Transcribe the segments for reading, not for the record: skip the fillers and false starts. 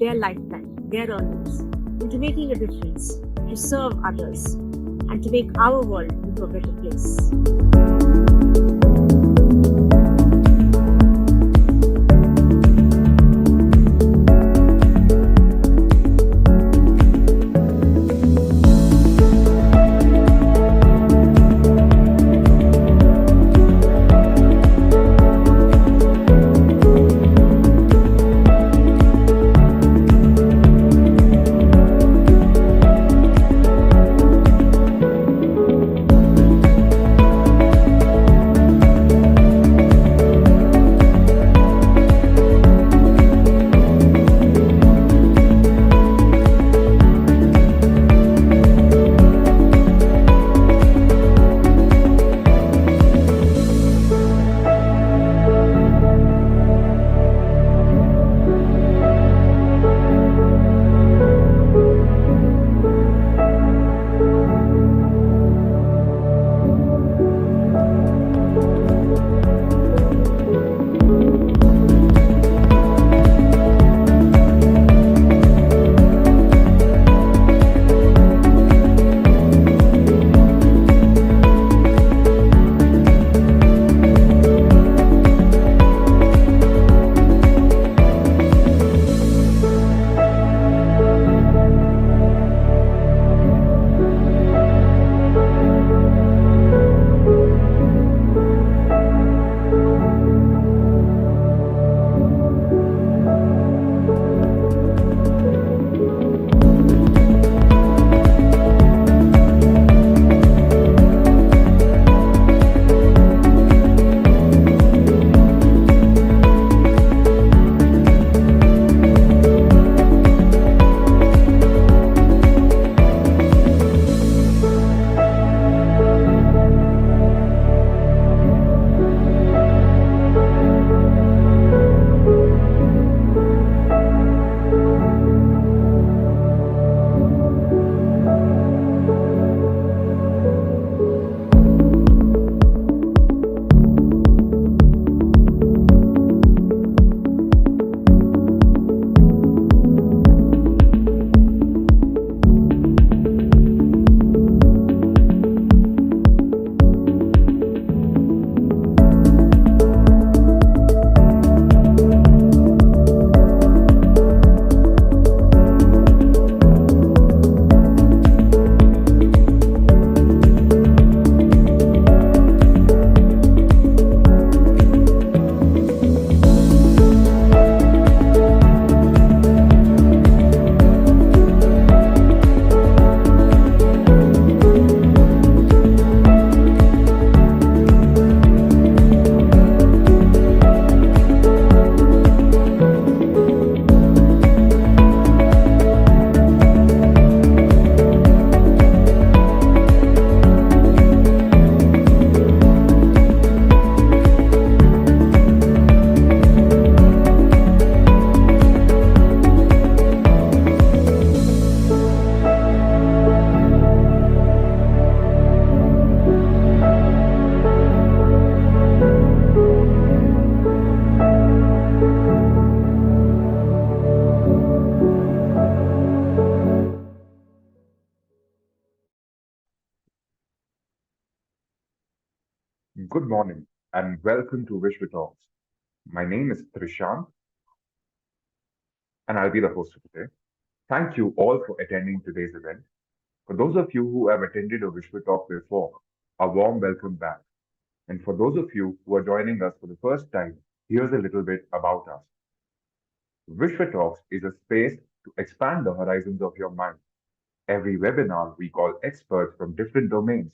their lifetime, their earnings, into making a difference, to serve others, and to make our world into a better place. Good morning and welcome to WishwaTalks. My name is Trishant and I'll be the host for today. Thank you all for attending today's event. For those of you who have attended a WishwaTalk before, a warm welcome back. And for those of you who are joining us for the first time, here's a little bit about us. WishwaTalks is a space to expand the horizons of your mind. Every webinar, we call experts from different domains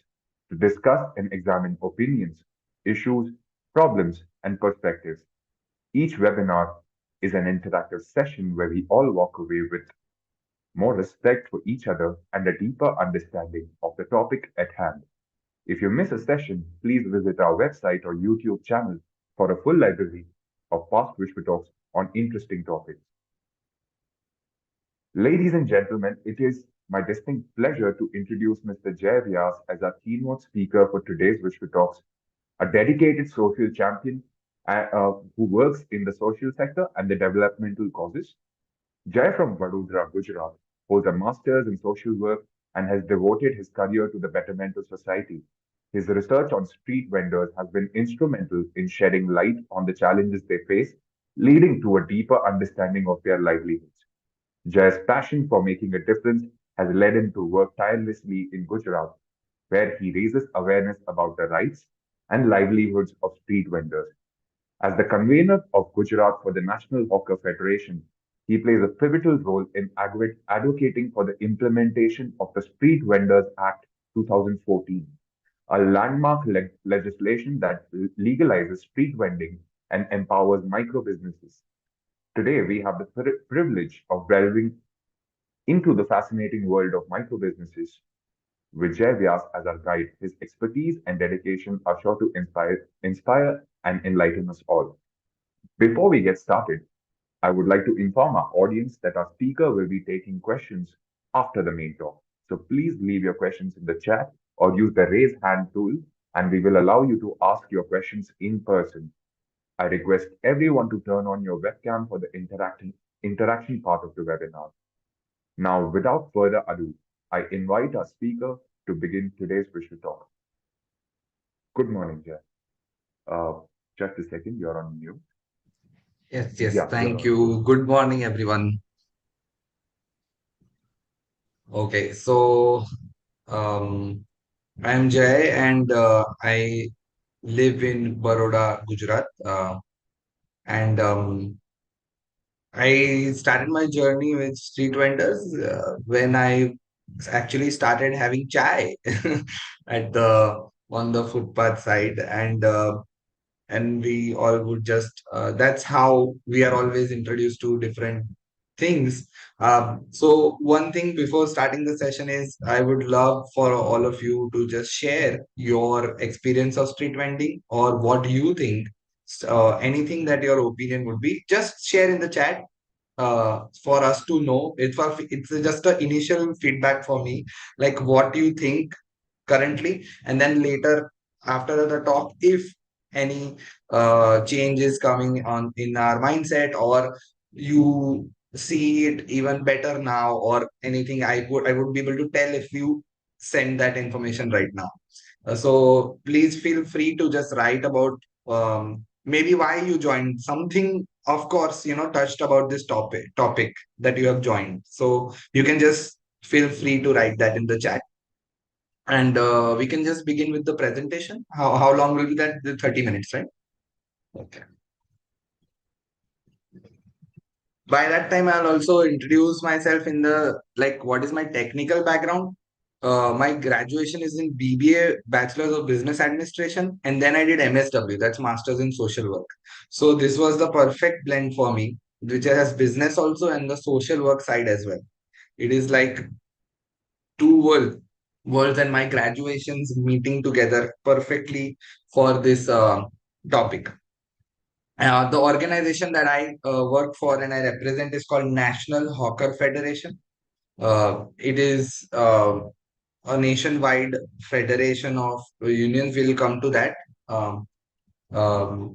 to discuss and examine opinions, issues, problems, and perspectives. Each webinar is an interactive session where we all walk away with more respect for each other and a deeper understanding of the topic at hand. If you miss a session, please visit our website or YouTube channel for a full library of past Wishful Talks on interesting topics. Ladies and gentlemen, it is my distinct pleasure to introduce Mr. Jay Vyas as our keynote speaker for today's Wishful Talks, a dedicated social champion who works in the social sector and the developmental causes. Jay from Vadodara, Gujarat, holds a master's in social work and has devoted his career to the betterment of society. His research on street vendors has been instrumental in shedding light on the challenges they face, leading to a deeper understanding of their livelihoods. Jay's passion for making a difference has led him to work tirelessly in Gujarat, where he raises awareness about the rights and livelihoods of street vendors. As the convener of Gujarat for the National Hawker Federation, he plays a pivotal role in advocating for the implementation of the Street Vendors Act 2014, a landmark legislation that legalizes street vending and empowers micro businesses. Today, we have the privilege of delving into the fascinating world of micro businesses with Jay Vyas as our guide. His expertise and dedication are sure to inspire and enlighten us all. Before we get started, I would like to inform our audience that our speaker will be taking questions after the main talk. So please leave your questions in the chat or use the raise hand tool, and we will allow you to ask your questions in person. I request everyone to turn on your webcam for the interaction part of the webinar. Now, without further ado, I invite our speaker to begin today's Vishwa Talk. Good morning, Jeff. Uh, just a second, you're on mute. Yes, Yeah, you're thank on. you. Good morning, everyone. Okay, so um, I'm Jay and I live in Baroda, Gujarat. And I started my journey with street vendors when I actually started having chai at the on the footpath side, and we all would just that's how we are always introduced to different things. So one thing before starting the session is I would love for all of you to just share your experience of street vending or what you think. Anything that your opinion would be, just share in the chat for us to know. It's just an initial feedback for me, like what you think currently, and then later after the talk, if any change is coming on in our mindset, or you see it even better now, or anything, I would be able to tell if you send that information right now. So please feel free to just write about maybe why you joined, something of course touched about this topic that you have joined. So you can just feel free to write that in the chat, and we can just begin with the presentation. How long will be that? The 30 minutes, right? Okay. By that time, I'll also introduce myself in the like what is my technical background. My graduation is in BBA, Bachelor's of Business Administration, and then I did MSW, that's Masters in Social Work. So this was the perfect blend for me, which has business also and the social work side as well. It is like two worlds and my graduations meeting together perfectly for this topic. The organization that I work for and I represent is called National Hawker Federation. It is a nationwide federation of unions. We'll come to that. Um,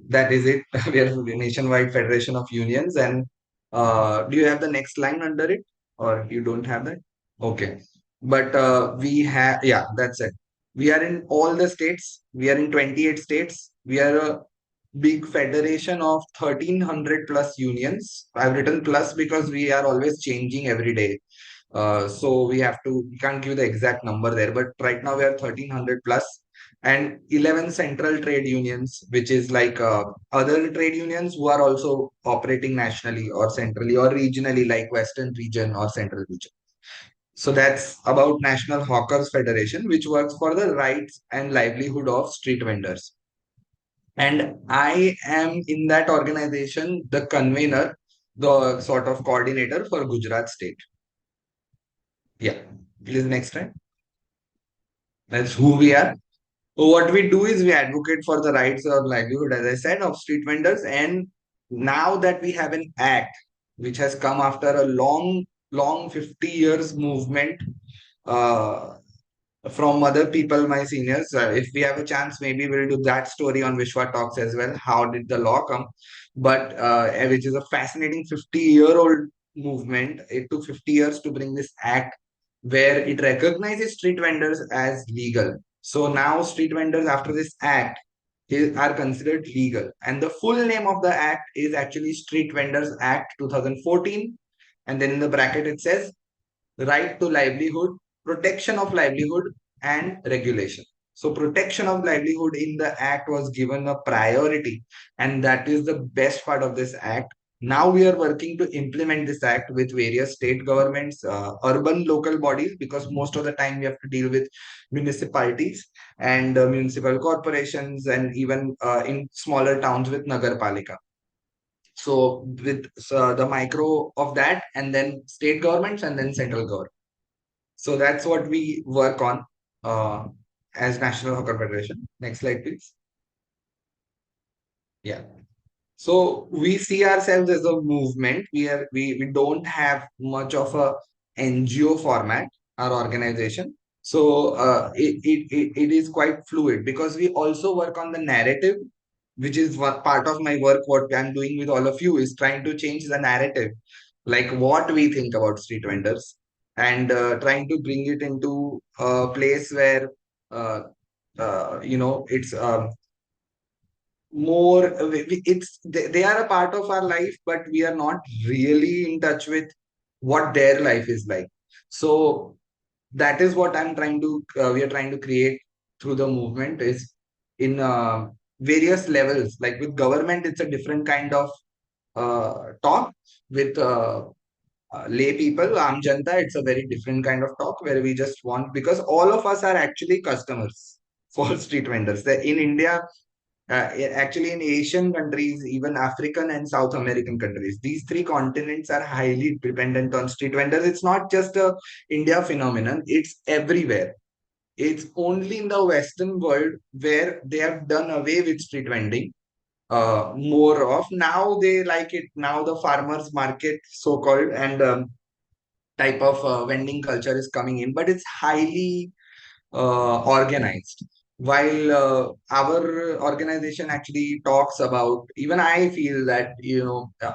that is it. We are the nationwide federation of unions. And do you have the next line under it, or you don't have that? Okay. But we have, yeah, that's it. We are in all the states. We are in 28 states. We are a big federation of 1300 plus unions. I've written plus because we are always changing every day. So we can't give the exact number there, but right now we are 1300 plus, and 11 central trade unions, which is like other trade unions who are also operating nationally or centrally or regionally, like Western region or Central region. So that's about National Hawkers Federation, which works for the rights and livelihood of street vendors. And I am in that organization, the convener, the sort of coordinator for Gujarat state. Yeah, please next time. That's who we are. So what we do is we advocate for the rights of livelihood, as I said, of street vendors. And now that we have an act which has come after a long 50 years movement uh, from other people, my seniors. If we have a chance, maybe we'll do that story on Vishwa Talks as well. How did the law come? But which is a fascinating 50-year-old movement. It took 50 years to bring this act where it recognizes street vendors as legal. So now street vendors after this act are considered legal. And the full name of the act is actually Street Vendors Act 2014. And then in the bracket it says right to livelihood, protection of livelihood, and regulation. So, protection of livelihood in the act was given a priority, and that is the best part of this act. Now we are working to implement this act with various state governments, urban local bodies, because most of the time we have to deal with municipalities and municipal corporations, and even in smaller towns with Nagarpalika. So with the micro of that, and then state governments, and then central government. So that's what we work on uh, as National Hawker Federation. Next slide, please. Yeah. So we see ourselves as a movement. We don't have much of a NGO format, our organization. So it is quite fluid because we also work on the narrative, which is what part of my work. What I'm doing with all of you is trying to change the narrative, like what we think about street vendors, and trying to bring it into a place where uh, it's more it's they are a part of our life, but we are not really in touch with what their life is like. So that is what I'm trying to we are trying to create through the movement, is in various levels. Like with government it's a different kind of talk. With lay people, aam janta, it's a very different kind of talk where we just want, because all of us are actually customers for street vendors. In India, actually in Asian countries, even African and South American countries, these three continents are highly dependent on street vendors. It's not just a India phenomenon, it's everywhere. It's only in the Western world where they have done away with street vending more of. Now they like it. Now the farmers market, so called, and type of vending culture is coming in, but it's highly organized. While our organization actually talks about, even I feel that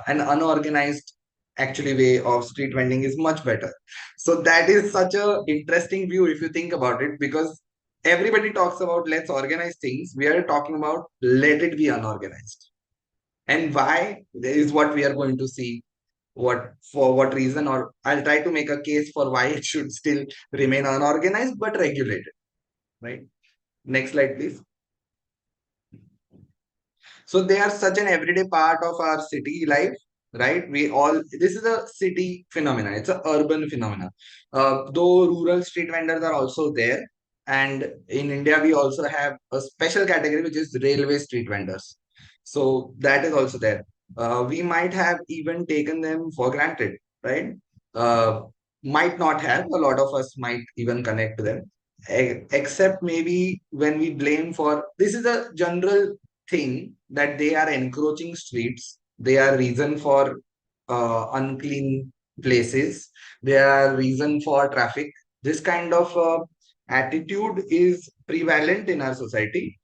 an unorganized actually way of street vending is much better. So that is such a interesting view if you think about it, because everybody talks about let's organize things. We are talking about let it be unorganized. And why is what we are going to see, what for what reason, or I'll try to make a case for why it should still remain unorganized but regulated, right? Next slide, please. So they are such an everyday part of our city life, right? This is a city phenomena. It's an urban phenomena. Though rural street vendors are also there. And in India, we also have a special category, which is railway street vendors. So that is also there. We might have even taken them for granted, right? Uh, might not have. A lot of us might even connect to them. Except maybe when we blame for, this is a general thing, that they are encroaching streets. They are reason for unclean places. They are reason for traffic. This kind of attitude is prevalent in our society.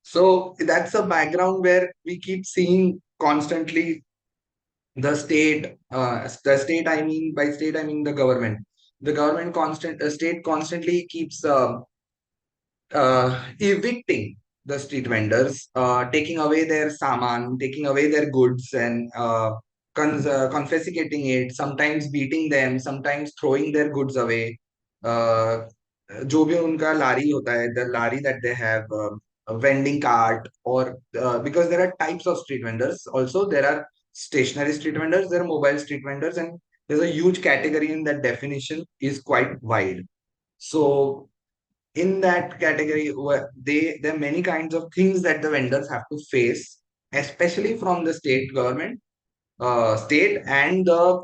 So that's a background where we keep seeing constantly the state. I mean, by state I mean the government. The government state constantly keeps evicting the street vendors, taking away their saman, taking away their goods, and confiscating it, sometimes beating them, sometimes throwing their goods away. Uh, जो भी उनका लारी होता है, the lari that they have, a vending cart, or because there are types of street vendors. Also, there are stationary street vendors, there are mobile street vendors, and there's a huge category in that definition is quite wide. So in that category, there are many kinds of things that the vendors have to face, especially from the state government, state and the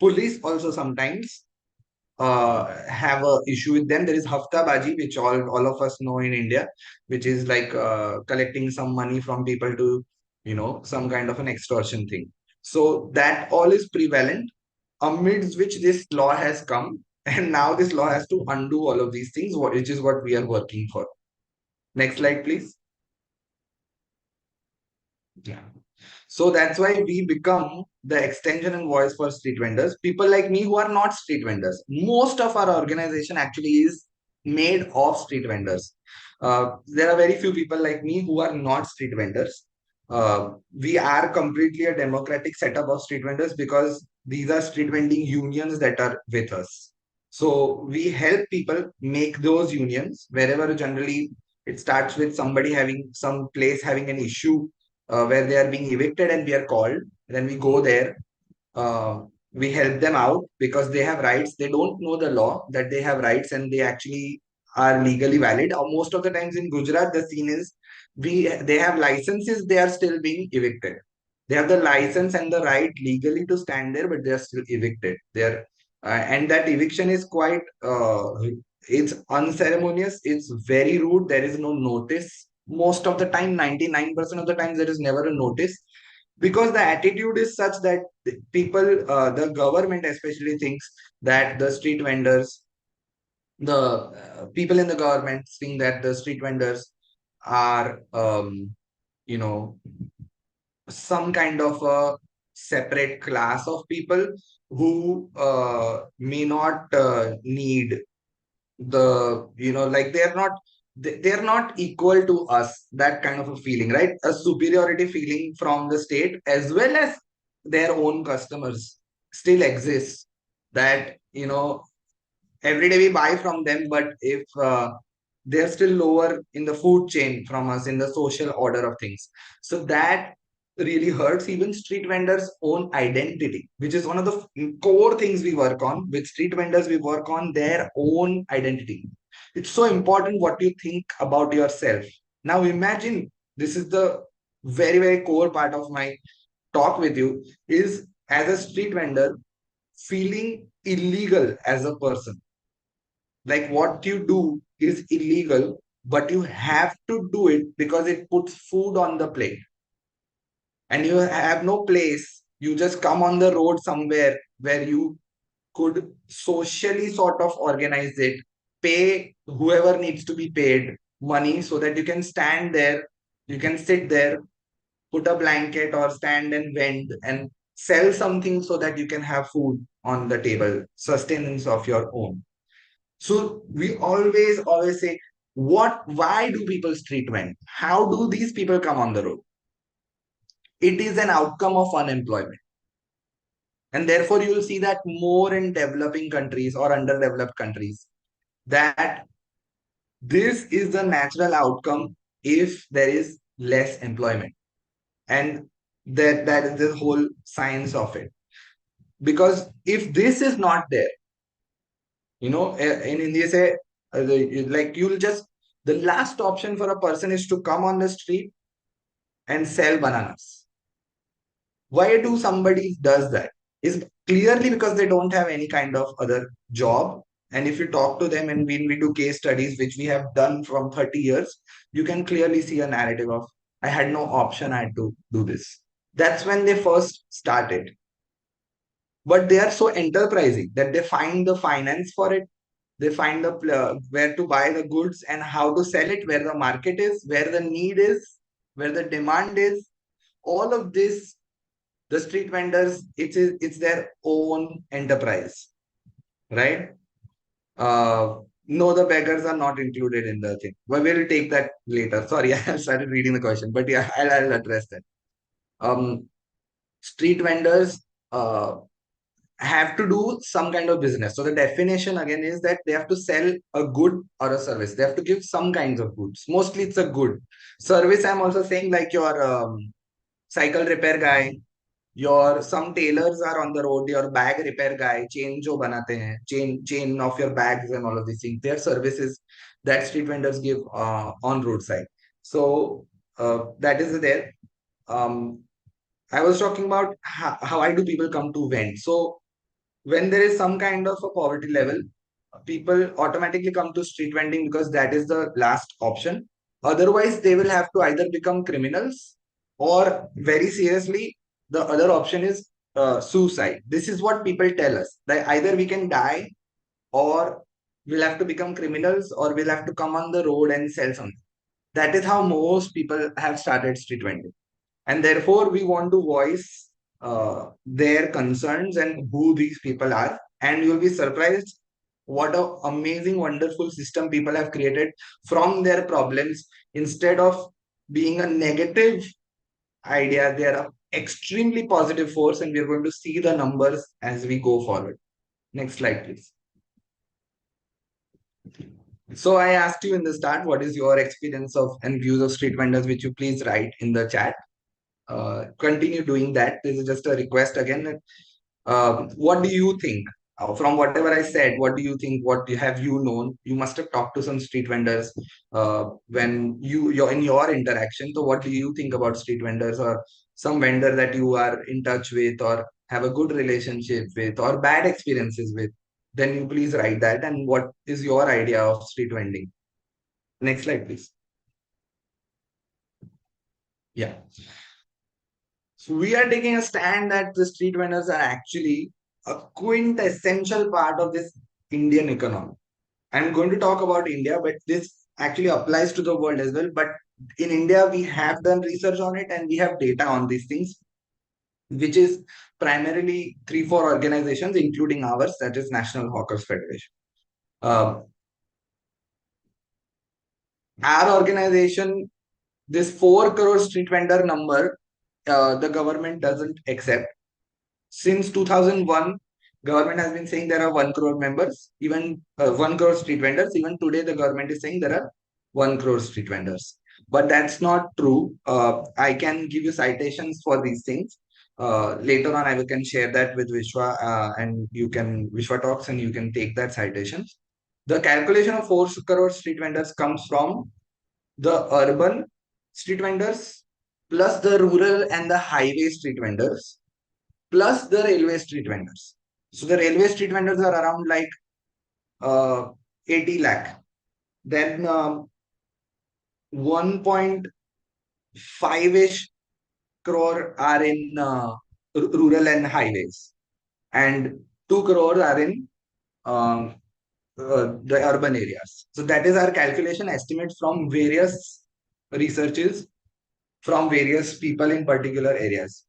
police also sometimes have a issue with them. There is hafta baji, which all of us know in India, which is like collecting some money from people to some kind of an extortion thing. So that all is prevalent, amidst which this law has come, and now this law has to undo all of these things, which is what we are working for. Next slide, please. Yeah. So that's why we become the extension and voice for street vendors. People like me who are not street vendors. Most of our organization actually is made of street vendors. There are very few people like me who are not street vendors. We are completely a democratic setup of street vendors because these are street vending unions that are with us. So we help people make those unions wherever generally it starts with somebody having some place having an issue where they are being evicted and we are called. Then we go there. Uh, we help them out because they have rights. They don't know the law that they have rights and they actually are legally valid. Most of the times in Gujarat, the scene is they have licenses. They are still being evicted. They have the license and the right legally to stand there, but they are still evicted. They're and that eviction is quite it's unceremonious. It's very rude. There is no notice. Most of the time, 99% of the times, there is never a notice because the attitude is such that people, the government especially thinks that the street vendors, the people in the government think that the street vendors are, you know, some kind of a separate class of people who may not need the like they're not equal to us, that kind of a feeling, right? A superiority feeling from the state as well as their own customers still exists, that every day we buy from them, but if they're still lower in the food chain from us in the social order of things, so that really hurts even street vendors own identity, which is one of the core things we work on with street vendors. We work on their own identity. It's so important what you think about yourself. Now imagine, this is the very very core part of my talk with you, is as a street vendor feeling illegal as a person. Like what you do is illegal, but you have to do it because it puts food on the plate. And you have no place. You just come on the road somewhere where you could socially sort of organize it, pay whoever needs to be paid money so that you can stand there, you can sit there, put a blanket or stand and vend and sell something so that you can have food on the table, sustenance of your own. So we always say, why do people street vend? How do these people come on the road? It is an outcome of unemployment. And therefore, you will see that more in developing countries or underdeveloped countries, that this is the natural outcome if there is less employment. And that is the whole science of it. Because if this is not there, in India, say, like you'll just, the last option for a person is to come on the street and sell bananas. Why do somebody does that? Is clearly because they don't have any kind of other job. And if you talk to them and when we do case studies, which we have done from 30 years, you can clearly see a narrative of, I had no option, I had to do this. That's when they first started. But they are so enterprising that they find the finance for it. They find the where to buy the goods and how to sell it, where the market is, where the need is, where the demand is. All of this, the street vendors, it's their own enterprise, right? Uh, no, the beggars are not included in the thing. But we'll take that later. Sorry, I started reading the question, but yeah, I'll address that. Um, Street vendors have to do some kind of business. So the definition again is that they have to sell a good or a service. They have to give some kinds of goods. Mostly it's a good service. I'm also saying like your cycle repair guy, your some tailors are on the road, your bag repair guy, chain jo banate hain, chain of your bags and all of these things. Their services that street vendors give on roadside. So that is there. Um, I was talking about how I do people come to vent. So when there is some kind of a poverty level, people automatically come to street vending because that is the last option. Otherwise, they will have to either become criminals or very seriously, the other option is suicide. This is what people tell us, that either we can die or we'll have to become criminals or we'll have to come on the road and sell something. That is how most people have started street vending. And therefore, we want to voice their concerns and who these people are. And you'll be surprised what a amazing, wonderful system people have created from their problems. Instead of being a negative idea, they are an extremely positive force, and we're going to see the numbers as we go forward. Next slide, please. So I asked you in the start, what is your experience of and views of street vendors, which you please write in the chat. Continue doing that. This is just a request again. What do you think? From whatever I said, what do you think? What have you known? You must have talked to some street vendors when you're in your interaction. So what do you think about street vendors, or some vendor that you are in touch with or have a good relationship with or bad experiences with? Then you please write that. And what is your idea of street vending? Next slide, please. Yeah. So we are taking a stand that the street vendors are actually a quintessential part of this Indian economy. I'm going to talk about India, but this actually applies to the world as well. But in India, we have done research on it and we have data on these things, which is primarily 3, 4 organizations, including ours, that is National Hawkers Federation. Our organization, this 4 crore street vendor number, the government doesn't accept. Since 2001, government has been saying there are 1 crore members, even 1 crore street vendors. Even today, the government is saying there are 1 crore street vendors. But that's not true. I can give you citations for these things. Later on, I can share that with Vishwa, and you can WishwaTalks, and you can take that citations. The calculation of 4 crore street vendors comes from the urban street vendors plus the rural and the highway street vendors plus the railway street vendors. So the railway street vendors are around like 80 lakh. Then 1.5-ish crore are in rural and highways, and 2 crore are in the urban areas. So that is our calculation estimates from various researches from various people in particular areas.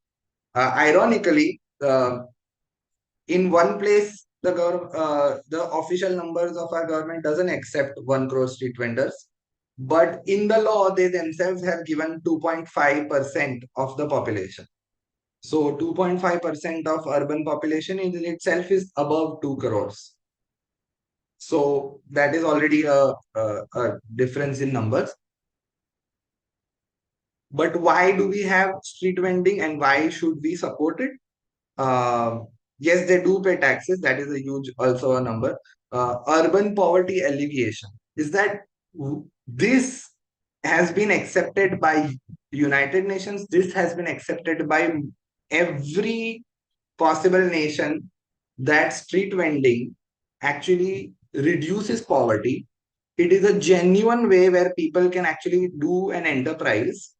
Ironically, in one place, the official numbers of our government doesn't accept 1 crore street vendors, but in the law, they themselves have given 2.5% of the population. So 2.5% of urban population in itself is above 2 crores. So that is already a difference in numbers. But why do we have street vending and why should we support it? Yes, they do pay taxes. That is a huge, also a number. Urban poverty alleviation is that this has been accepted by United Nations. This has been accepted by every possible nation, that street vending actually reduces poverty. It is a genuine way where people can actually do an enterprise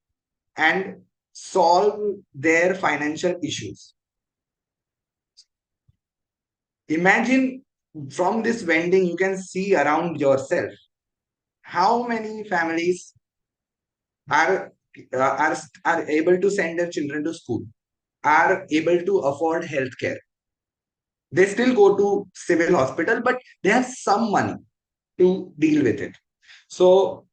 and solve their financial issues. Imagine from this vending, you can see around yourself how many families are, are able to send their children to school, are able to afford healthcare. They still go to civil hospital, but they have some money to deal with it. So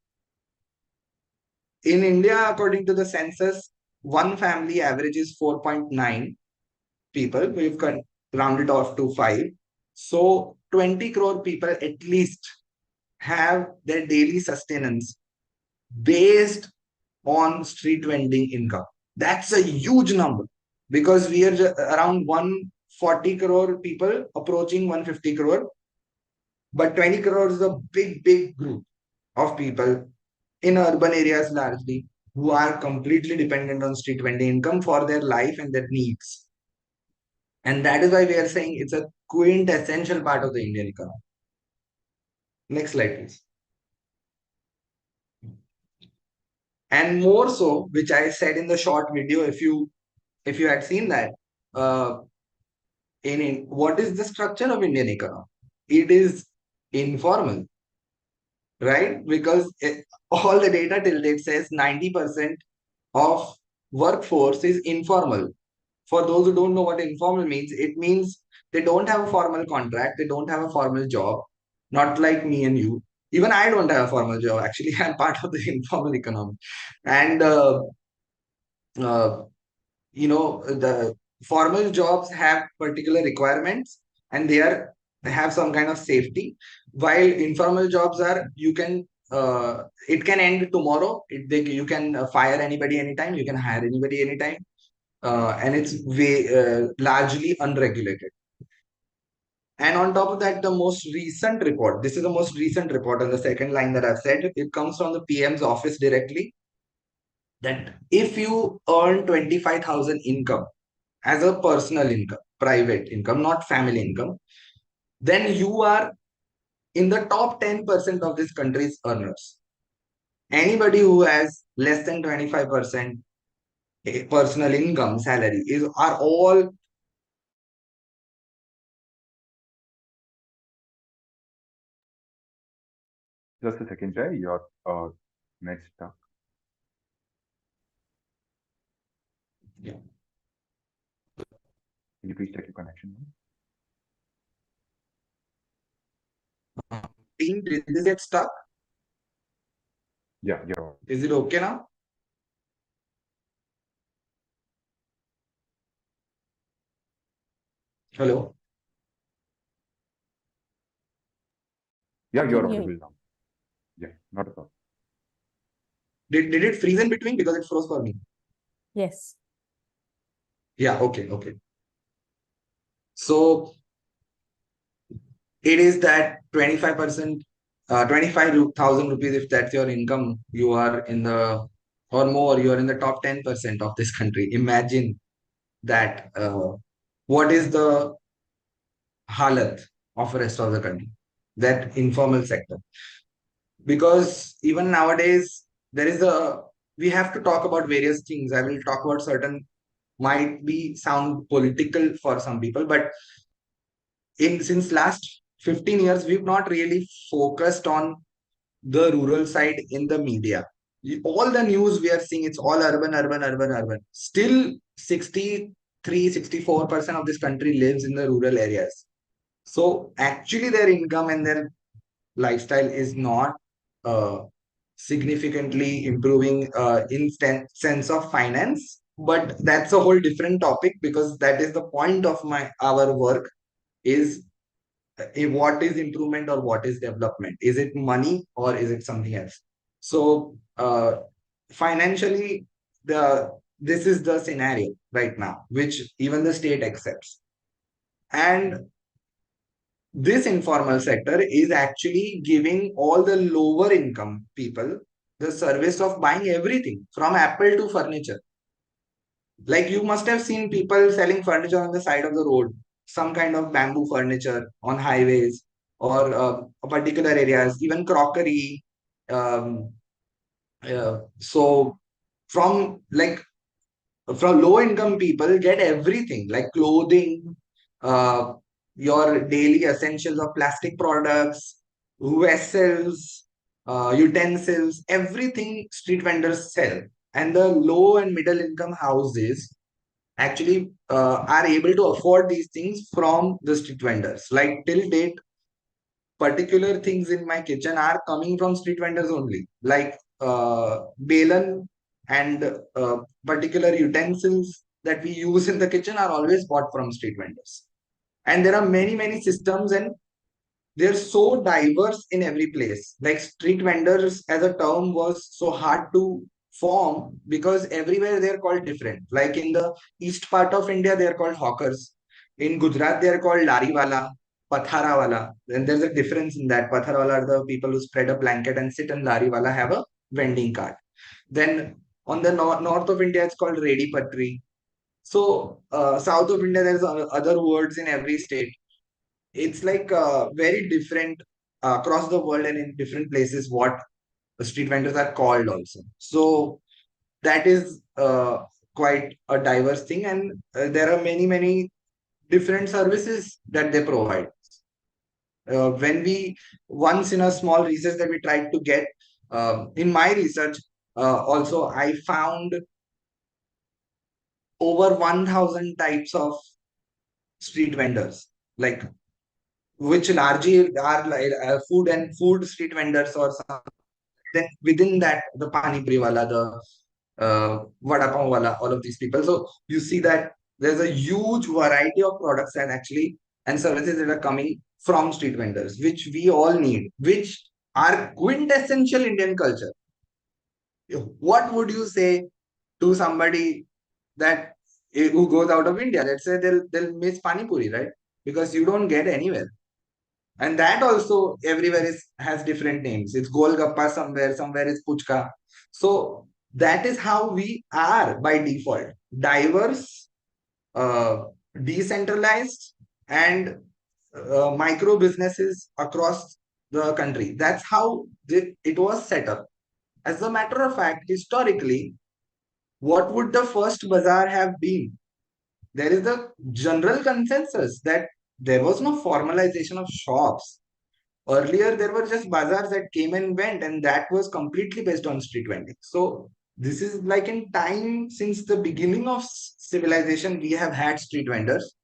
in India, according to the census, one family average is 4.9 people. We've rounded off to 5. So 20 crore people at least have their daily sustenance based on street vending income. That's a huge number, because we are around 140 crore people, approaching 150 crore. But 20 crore is a big, big group of people in urban areas largely, who are completely dependent on street vending income for their life and their needs. And that is why we are saying it's a quintessential part of the Indian economy. Next slide, please. And more so, which I said in the short video, if you had seen that, in what is the structure of Indian economy? It is informal, right? Because all the data till date says 90% of workforce is informal. For those who don't know what informal means, it means they don't have a formal contract, they don't have a formal job, not like me and you. Even I don't have a formal job. Actually, I'm part of the informal economy. And uh, the formal jobs have particular requirements, and they have some kind of safety, while informal jobs are, you can it can end tomorrow. You can fire anybody anytime, you can hire anybody anytime, and it's largely unregulated. And on top of that, the most recent report, this is the most recent report on the second line that I've said, it comes from the PM's office directly, that if you earn 25,000 income as a personal income, private income, not family income, then you are in the top 10% of this country's earners. Anybody who has less than 25% personal income salary are all. Just a second, Jay. Your next talk. Yeah. Can you please check your connection? Team, did this get stuck? Yeah, you're. Is it okay now? Hello? Yeah, I you're can hear audible you. now. Yeah, not at all. Did it freeze in between? Because it froze for me. Yes. Yeah, okay. So it is that 25%, 25,000 rupees, if that's your income, you are in the, or more, you are in the top 10% of this country. Imagine that. What is the halat of the rest of the country? That informal sector. Because even nowadays, there is a, we have to talk about various things. I will talk about certain, might be sound political for some people, but in since last 15 years, we've not really focused on the rural side in the media. All the news we are seeing, it's all urban, urban, urban, urban. Still 63, 64% of this country lives in the rural areas. So actually their income and their lifestyle is not uh, significantly improving in sense of finance. But that's a whole different topic, because that is the point of our work, is what is improvement or what is development? Is it money or is it something else? So financially, the this is the scenario right now, which even the state accepts. And this informal sector is actually giving all the lower income people the service of buying everything from Apple to furniture. Like, you must have seen people selling furniture on the side of the road, some kind of bamboo furniture on highways, or particular areas, even crockery. Um, so from like from low income people get everything like clothing, uh, your daily essentials of plastic products, vessels, utensils, everything street vendors sell. And the low and middle income houses actually are able to afford these things from the street vendors. Like, till date, particular things in my kitchen are coming from street vendors only. Like balan and particular utensils that we use in the kitchen are always bought from street vendors. And there are many, many systems, and they're so diverse in every place. Like, street vendors as a term was so hard to form, because everywhere they're called different. Like, in the east part of India, they're called hawkers. In Gujarat, they're called lariwala, patharawala. And there's a difference in that. Patharawala are the people who spread a blanket and sit, and lariwala have a vending cart. Then on the north of India, it's called redi patri. So south of India, there's other words in every state. It's like very different across the world, and in different places what the street vendors are called also. So that is quite a diverse thing, and there are many, many different services that they provide. When we once, in a small research that we tried to get, in my research, also I found over 1,000 types of street vendors, like which largely are like food street vendors or some. Then within that, the pani puri wala, the vada pav wala, all of these people. So you see that there's a huge variety of products that actually and services that are coming from street vendors, which we all need, which are quintessential Indian culture. What would you say to somebody that who goes out of India? Let's say they'll miss pani puri, right? Because you don't get anywhere. And that also everywhere is has different names. It's Golgappa somewhere, somewhere is Puchka. So that is how we are by default. Diverse, uh, decentralized, and micro businesses across the country. That's how it was set up. As a matter of fact, historically, what would the first bazaar have been? There is the general consensus that there was no formalization of shops. Earlier, there were just bazaars that came and went, and that was completely based on street vending. So, this is like in time since the beginning of civilization, we have had street vendors.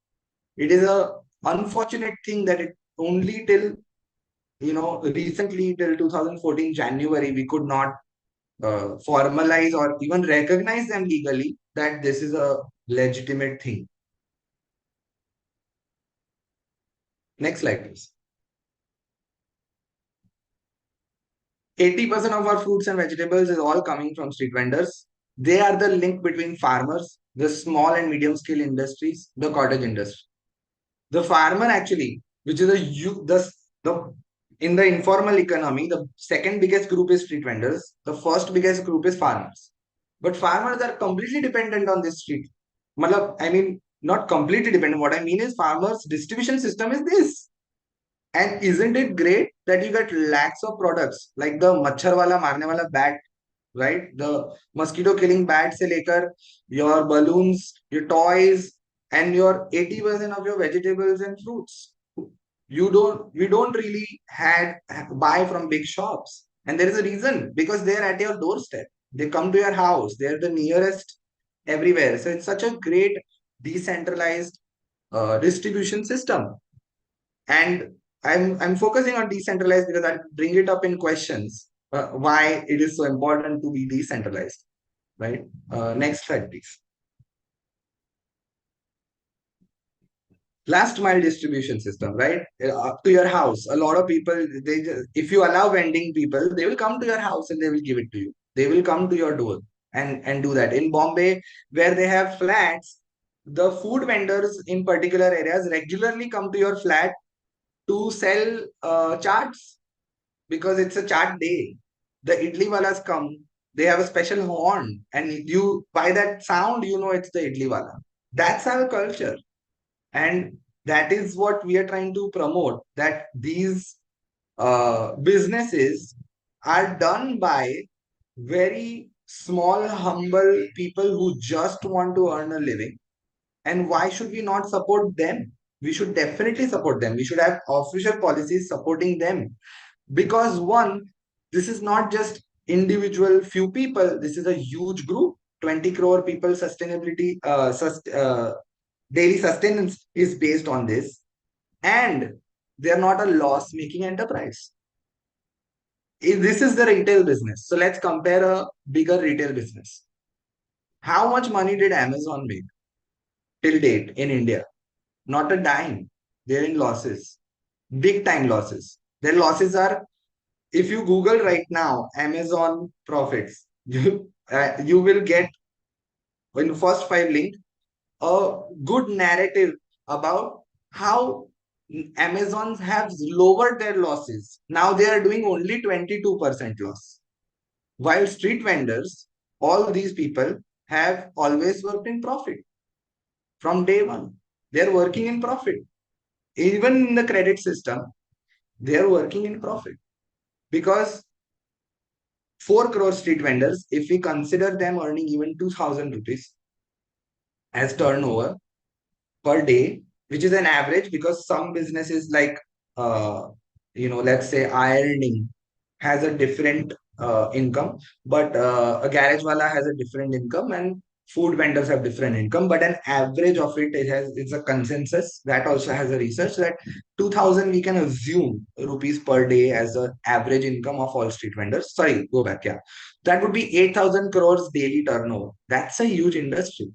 It is a unfortunate thing that it only till recently till 2014 January we could not formalize or even recognize them legally that this is a legitimate thing. Next slide, please. 80% of our fruits and vegetables is all coming from street vendors. They are the link between farmers, the small and medium scale industries, the cottage industry. The farmer actually, which is the in the informal economy, the second biggest group is street vendors. The first biggest group is farmers. But farmers are completely dependent on this street. I mean, not completely dependent. What I mean is farmers' distribution system is this. And isn't it great that you get lakhs of products like the machhar wala marne wala bat, right? The mosquito killing bat se lekar your balloons, your toys, and your 80% of your vegetables and fruits. We don't really had buy from big shops. And there is a reason because they're at your doorstep. They come to your house. They're the nearest everywhere. So it's such a great decentralized distribution system. And I'm focusing on decentralized because I'll bring it up in questions why it is so important to be decentralized, right? Next slide, please. Last mile distribution system, right? Up to your house. A lot of people, if you allow vending people, they will come to your house and they will give it to you. They will come to your door and do that. In Bombay, where they have flats, the food vendors in particular areas regularly come to your flat to sell charts because it's a chaat day. The idli walas come, they have a special horn, and you by that sound, you know it's the idli wala. That's our culture. And that is what we are trying to promote, that these businesses are done by very small, humble people who just want to earn a living. And why should we not support them? We should definitely support them. We should have official policies supporting them. Because one, this is not just individual few people, this is a huge group. 20 crore people sustainability, daily sustenance is based on this. And they're not a loss making enterprise. This is the retail business. So let's compare a bigger retail business. How much money did Amazon make till date in India? Not a dime. They're in losses, big time losses. Their losses are, if you Google right now, Amazon profits, you will get in the first five link a good narrative about how Amazons have lowered their losses. Now they are doing only 22% loss. While street vendors, all these people have always worked in profit from day one. They're working in profit. Even in the credit system, they're working in profit because 4 crore street vendors, if we consider them earning even 2,000 rupees as turnover per day, which is an average because some businesses like, let's say ironing has a different income, but a garage wala has a different income, and food vendors have different income, but an average of it's a consensus that also has a research that 2000 we can assume rupees per day as the average income of all street vendors. Sorry, go back. Yeah, that would be 8,000 crores daily turnover. That's a huge industry.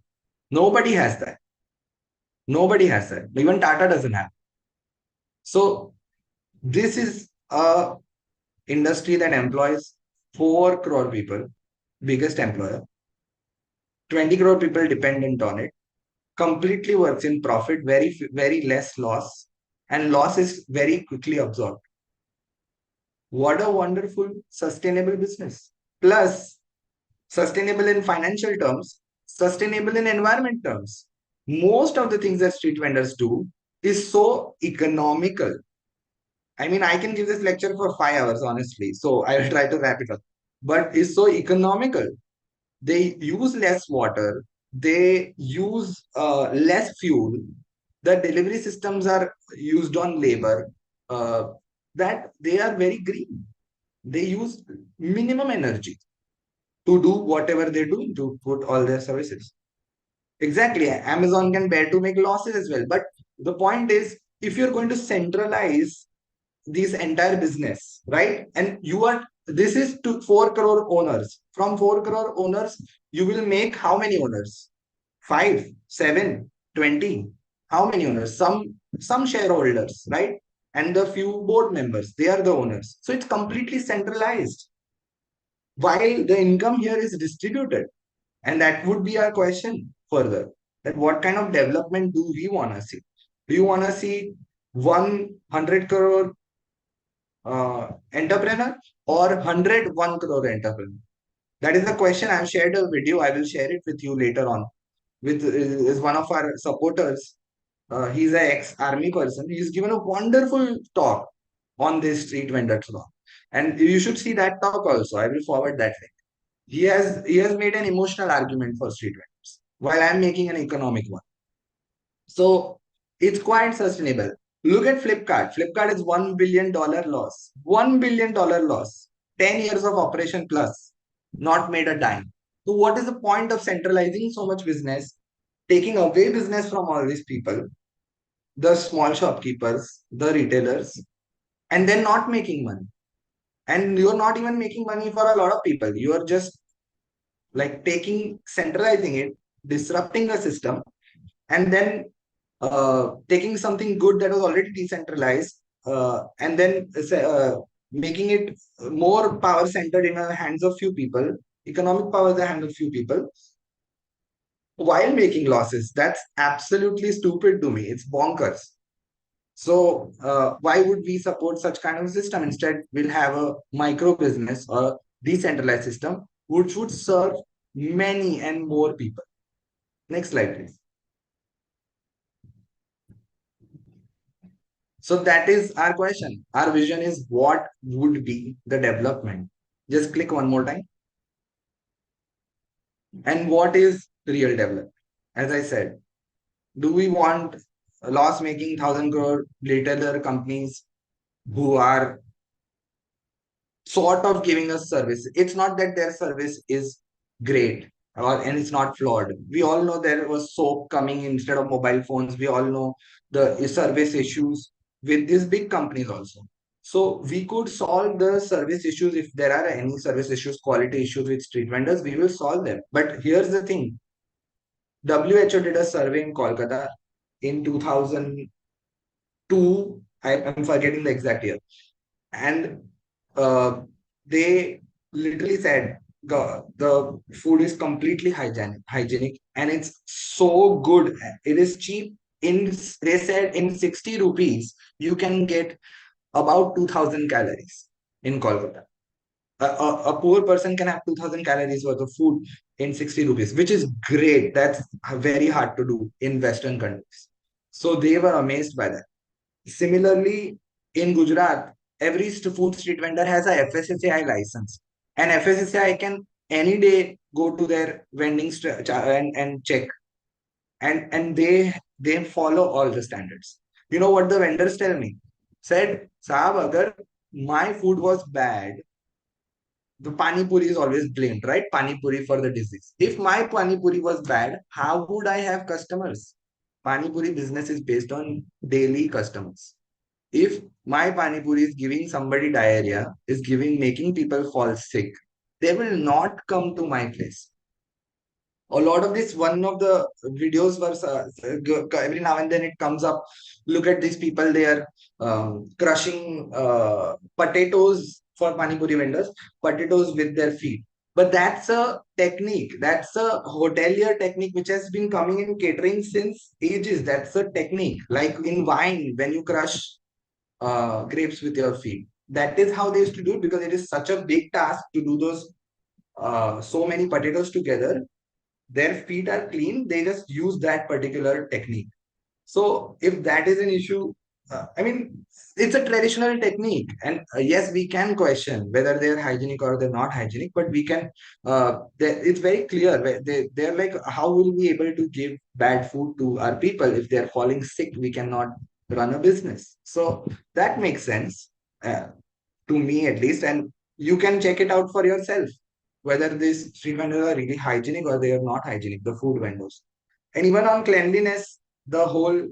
Nobody has that. Nobody has that. Even Tata doesn't have. So this is a industry that employs 4 crore people, biggest employer. 20 crore people dependent on it, completely works in profit, very less loss, and loss is very quickly absorbed. What a wonderful sustainable business. Plus, sustainable in financial terms, sustainable in environment terms. Most of the things that street vendors do is so economical. I mean, I can give this lecture for 5 hours, honestly. So I will try to wrap it up. But it's so economical. They use less water, they use less fuel, the delivery systems are used on labor, uh, that they are very green. They use minimum energy to do whatever they do to put all their services. Exactly, Amazon can bear to make losses as well, but the point is, if you're going to centralize this entire business, right? And you are, this is to 4 crore owners. From 4 crore owners, you will make how many owners? 5, 7, 20. How many owners? Some shareholders, right? And the few board members, they are the owners. So it's completely centralized. While the income here is distributed. And that would be our question further. That what kind of development do we want to see? Do you want to see 100 crore entrepreneur or 101 crore entrepreneur? That is the question. I've shared a video. I will share it with you later on. With is one of our supporters. He's an ex-army person. He's given a wonderful talk on this street vendor law, and you should see that talk also. I will forward that link. He has made an emotional argument for street vendors, while I'm making an economic one. So it's quite sustainable. Look at Flipkart. Flipkart is $1 billion loss. $1 billion loss. 10 years of operation plus. Not made a dime. So what is the point of centralizing so much business, taking away business from all these people, the small shopkeepers, the retailers, and then not making money? And you're not even making money for a lot of people. You are just like centralizing it, disrupting the system, and then taking something good that was already decentralized, and then making it more power centered in the hands of few people, economic power in the hands of few people, while making losses. That's absolutely stupid to me. It's bonkers. So why would we support such kind of system? Instead, we'll have a micro business or decentralized system which would serve many and more people. Next slide, please. So that is our question. Our vision is what would be the development. Just click one more time. And what is real development? As I said, do we want loss making 1,000 crore retailer companies who are sort of giving us service? It's not that their service is great and it's not flawed. We all know there was soap coming instead of mobile phones. We all know the service issues with these big companies also. So we could solve the service issues. If there are any service issues, quality issues with street vendors, we will solve them. But here's the thing. WHO did a survey in Kolkata in 2002. I'm forgetting the exact year. And they literally said the food is completely hygienic, and it's so good. It is cheap. They said in 60 rupees you can get about 2,000 calories in Kolkata. A poor person can have 2,000 calories worth of food in 60 rupees, which is great. That's very hard to do in Western countries. So they were amazed by that. Similarly, in Gujarat, every food street vendor has a FSSAI license. And FSSAI can any day go to their vending and check. And they follow all the standards. You know what the vendors tell me? Said, Saab, agar my food was bad, the pani puri is always blamed, right? Pani puri for the disease. If my pani puri was bad, how would I have customers? Pani puri business is based on daily customers. If my pani puri is giving somebody diarrhea, is giving making people fall sick, they will not come to my place. A lot of this, one of the videos was every now and then it comes up. Look at these people, they are crushing potatoes for pani puri vendors, potatoes with their feet. But that's a technique, that's a hotelier technique which has been coming in catering since ages. That's a technique, like in wine when you crush grapes with your feet. That is how they used to do it, because it is such a big task to do those so many potatoes together. Their feet are clean, they just use that particular technique. So if that is an issue, I mean, it's a traditional technique, and yes, we can question whether they're hygienic or they're not hygienic, but we can it's very clear they're like, how will we able to give bad food to our people? If they're falling sick, we cannot run a business. So that makes sense, uh, to me at least, and you can check it out for yourself whether these street vendors are really hygienic or they are not hygienic, the food vendors. And even on cleanliness, the whole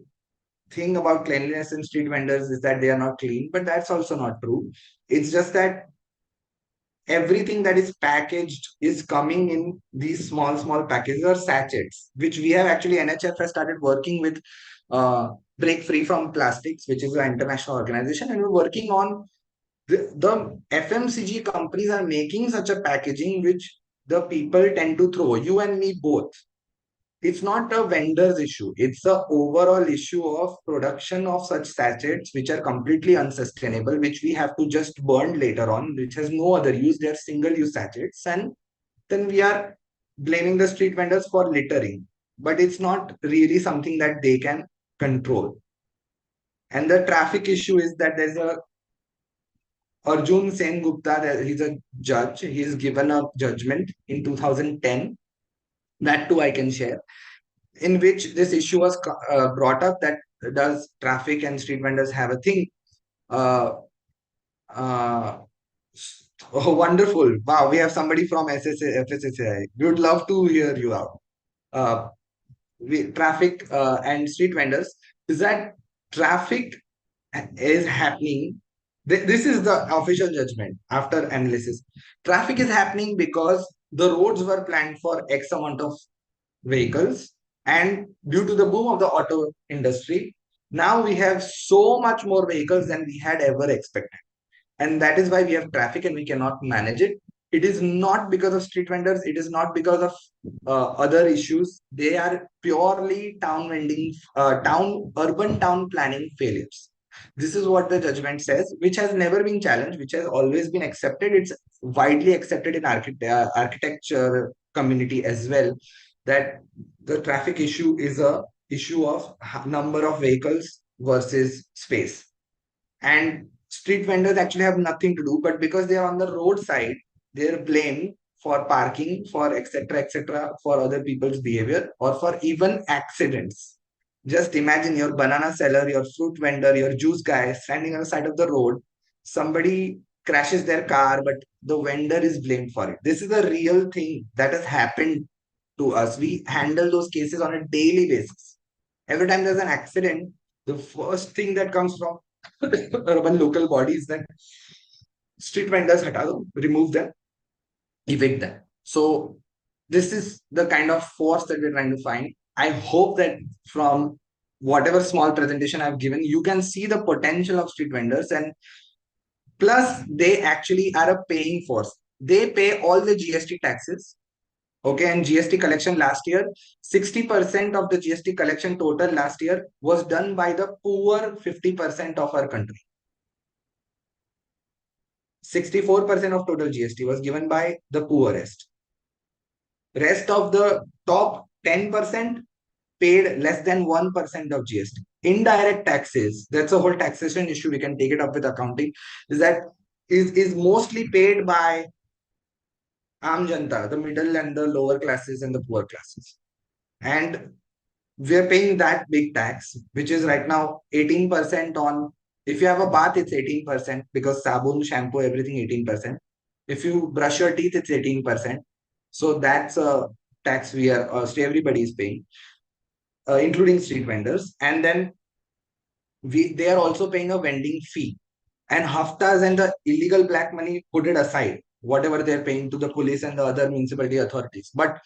thing about cleanliness in street vendors is that they are not clean, but that's also not true. It's just that everything that is packaged is coming in these small packages or sachets, which we have actually, NHF has started working with Break Free from Plastics, which is an international organization, and we're working on the FMCG companies are making such a packaging which the people tend to throw, you and me both. It's not a vendor's issue. It's a overall issue of production of such sachets which are completely unsustainable, which we have to just burn later on, which has no other use. They're single-use sachets, and then we are blaming the street vendors for littering. But it's not really something that they can control. And the traffic issue is that there's a Arjun Sen Gupta, he's a judge. He's given a judgment in 2010. That too I can share, in which this issue was brought up, that does traffic and street vendors have a thing? Uh, uh, oh, wonderful. Wow, we have somebody from FSSAI. We would love to hear you out. Uh, traffic and street vendors, is that traffic is happening. This is the official judgment after analysis. Traffic is happening because the roads were planned for X amount of vehicles, and due to the boom of the auto industry, now we have so much more vehicles than we had ever expected, and that is why we have traffic and we cannot manage it. It is not because of street vendors, it is not because of other issues. They are purely town vending, urban town planning failures. This is what the judgment says, which has never been challenged, which has always been accepted. It's widely accepted in architecture community as well, that the traffic issue is a issue of number of vehicles versus space. And street vendors actually have nothing to do, but because they are on the roadside, they're blamed for parking, for etc., for other people's behavior, or for even accidents. Just imagine your banana seller, your fruit vendor, your juice guy standing on the side of the road. Somebody crashes their car, but the vendor is blamed for it. This is a real thing that has happened to us. We handle those cases on a daily basis. Every time there's an accident, the first thing that comes from urban local bodies that street vendors hata do, remove them, evict them. So this is the kind of force that we're trying to find. I hope that from whatever small presentation I've given, you can see the potential of street vendors, and plus they actually are a paying force. They pay all the GST taxes. Okay, and GST collection last year, 60% of the GST collection total last year was done by the poor 50% of our country. 64% of total GST was given by the poorest. Rest of the top 10% paid less than 1% of GST. Indirect taxes, that's a whole taxation issue. We can take it up with accounting. Is mostly paid by Aam Janta, the middle and the lower classes and the poor classes. And we're paying that big tax, which is right now 18% on, if you have a bath, it's 18% because sabun, shampoo, everything 18%. If you brush your teeth, it's 18%. So that's a tax we are, everybody is paying, including street vendors. And then they are also paying a vending fee. And haftas and the illegal black money, put it aside, whatever they're paying to the police and the other municipality authorities. But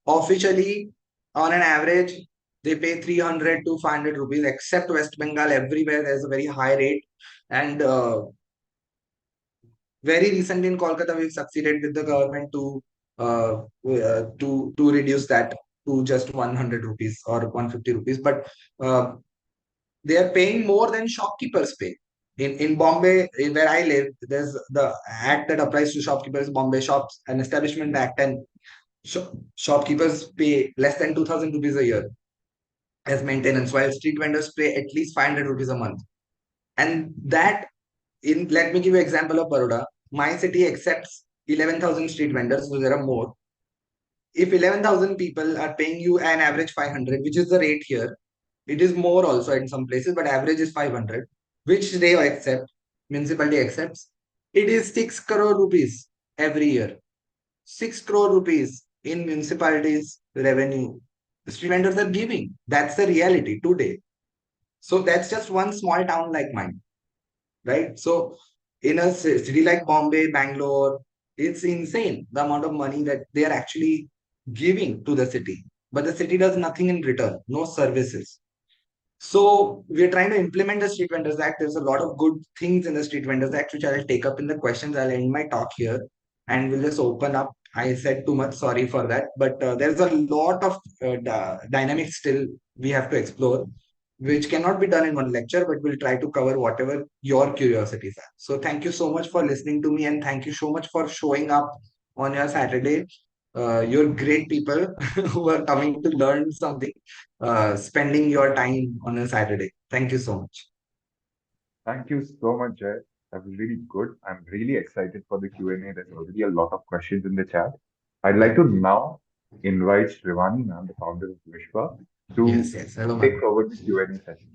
officially, on an average, they pay 300 to 500 rupees, except West Bengal. Everywhere there's a very high rate. And very recently in Kolkata, we've succeeded with the government to reduce that to just 100 rupees or 150 rupees. But they are paying more than shopkeepers pay. In Bombay, where I live, there's the act that applies to shopkeepers, Bombay Shops and Establishment Act, and shopkeepers pay less than 2,000 rupees a year as maintenance, while street vendors pay at least 500 rupees a month. And that, let me give you an example of Baroda. My city accepts 11,000 street vendors, so there are more. If 11,000 people are paying you an average 500, which is the rate here, it is more also in some places, but average is 500, which they accept, municipality accepts. It is 6 crore rupees every year. 6 crore rupees in municipalities' revenue. The street vendors are giving. That's the reality today. So that's just one small town like mine, right? So in a city like Bombay, Bangalore, it's insane the amount of money that they are actually giving to the city. But the city does nothing in return, no services. So we're trying to implement the Street Vendors Act. There's a lot of good things in the Street Vendors Act, which I'll take up in the questions. I'll end my talk here and we'll just open up. I said too much, sorry for that. But there's a lot of dynamics still we have to explore, which cannot be done in one lecture, but we'll try to cover whatever your curiosities are. So thank you so much for listening to me, and thank you so much for showing up on your Saturday. You're great people who are coming to learn something, spending your time on a Saturday. Thank you so much. Thank you so much, Jay. That was really good. I'm really excited for the Q&A. There's already a lot of questions in the chat. I'd like to now invite Shrivani, ma'am, the founder of Wishwa, to Yes, yes. Hello, take ma'am. forward the Q&A session.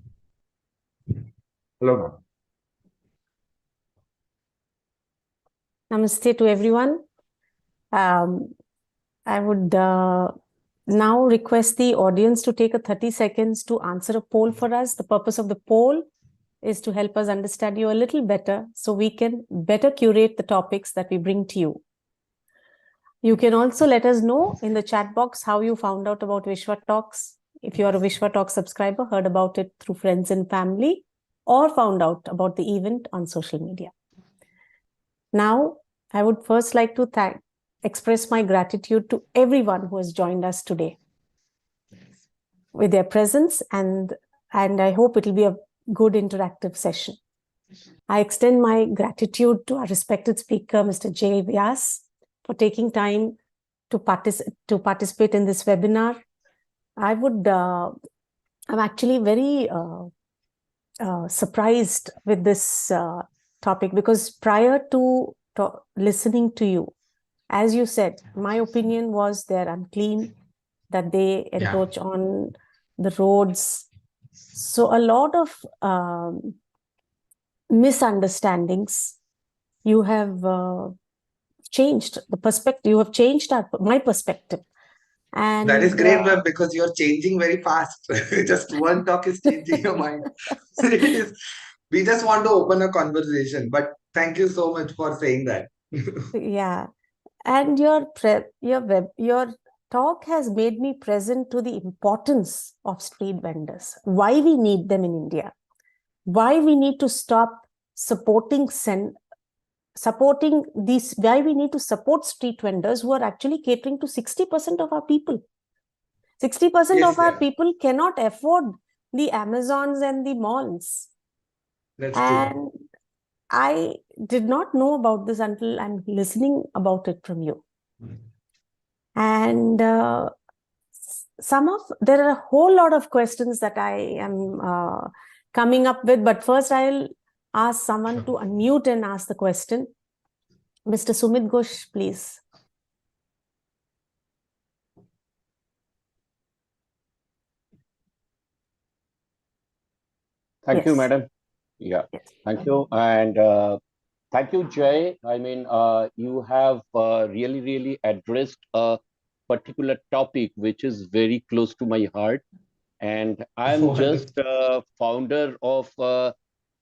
Hello, ma'am. Namaste to everyone. I would now request the audience to take a 30 seconds to answer a poll for us. The purpose of the poll is to help us understand you a little better so we can better curate the topics that we bring to you. You can also let us know in the chat box how you found out about WishwaTalks. If you are a WishwaTalk subscriber, heard about it through friends and family, or found out about the event on social media. Now, I would first like to express my gratitude to everyone who has joined us today with their presence, and I hope it will be a good interactive session. I extend my gratitude to our respected speaker, Mr. Jay Vyas, for taking time to participate in this webinar. I'm actually very surprised with this topic, because prior to listening to you, as you said, my opinion was they're unclean, that they encroach on the roads. So a lot of misunderstandings. You have changed the perspective. You have changed my perspective. And that is great, ma'am, because you're changing very fast. Just one talk is changing your mind. We just want to open a conversation, but thank you so much for saying that. Yeah. And your talk has made me present to the importance of street vendors, why we need them in India, why we need to stop supporting these, why we need to support street vendors who are actually catering to 60% of our people. 60% of our people cannot afford the Amazons and the malls. That's true. I did not know about this until I'm listening about it from you. And there are a whole lot of questions that I am coming up with, but first I'll ask someone to unmute and ask the question. Mr. Sumit Ghosh, please. Thank you, madam. Yeah, thank you. And Thank you, Jay. I mean, you have really addressed a particular topic which is very close to my heart. And I'm Wonderful. just founder of a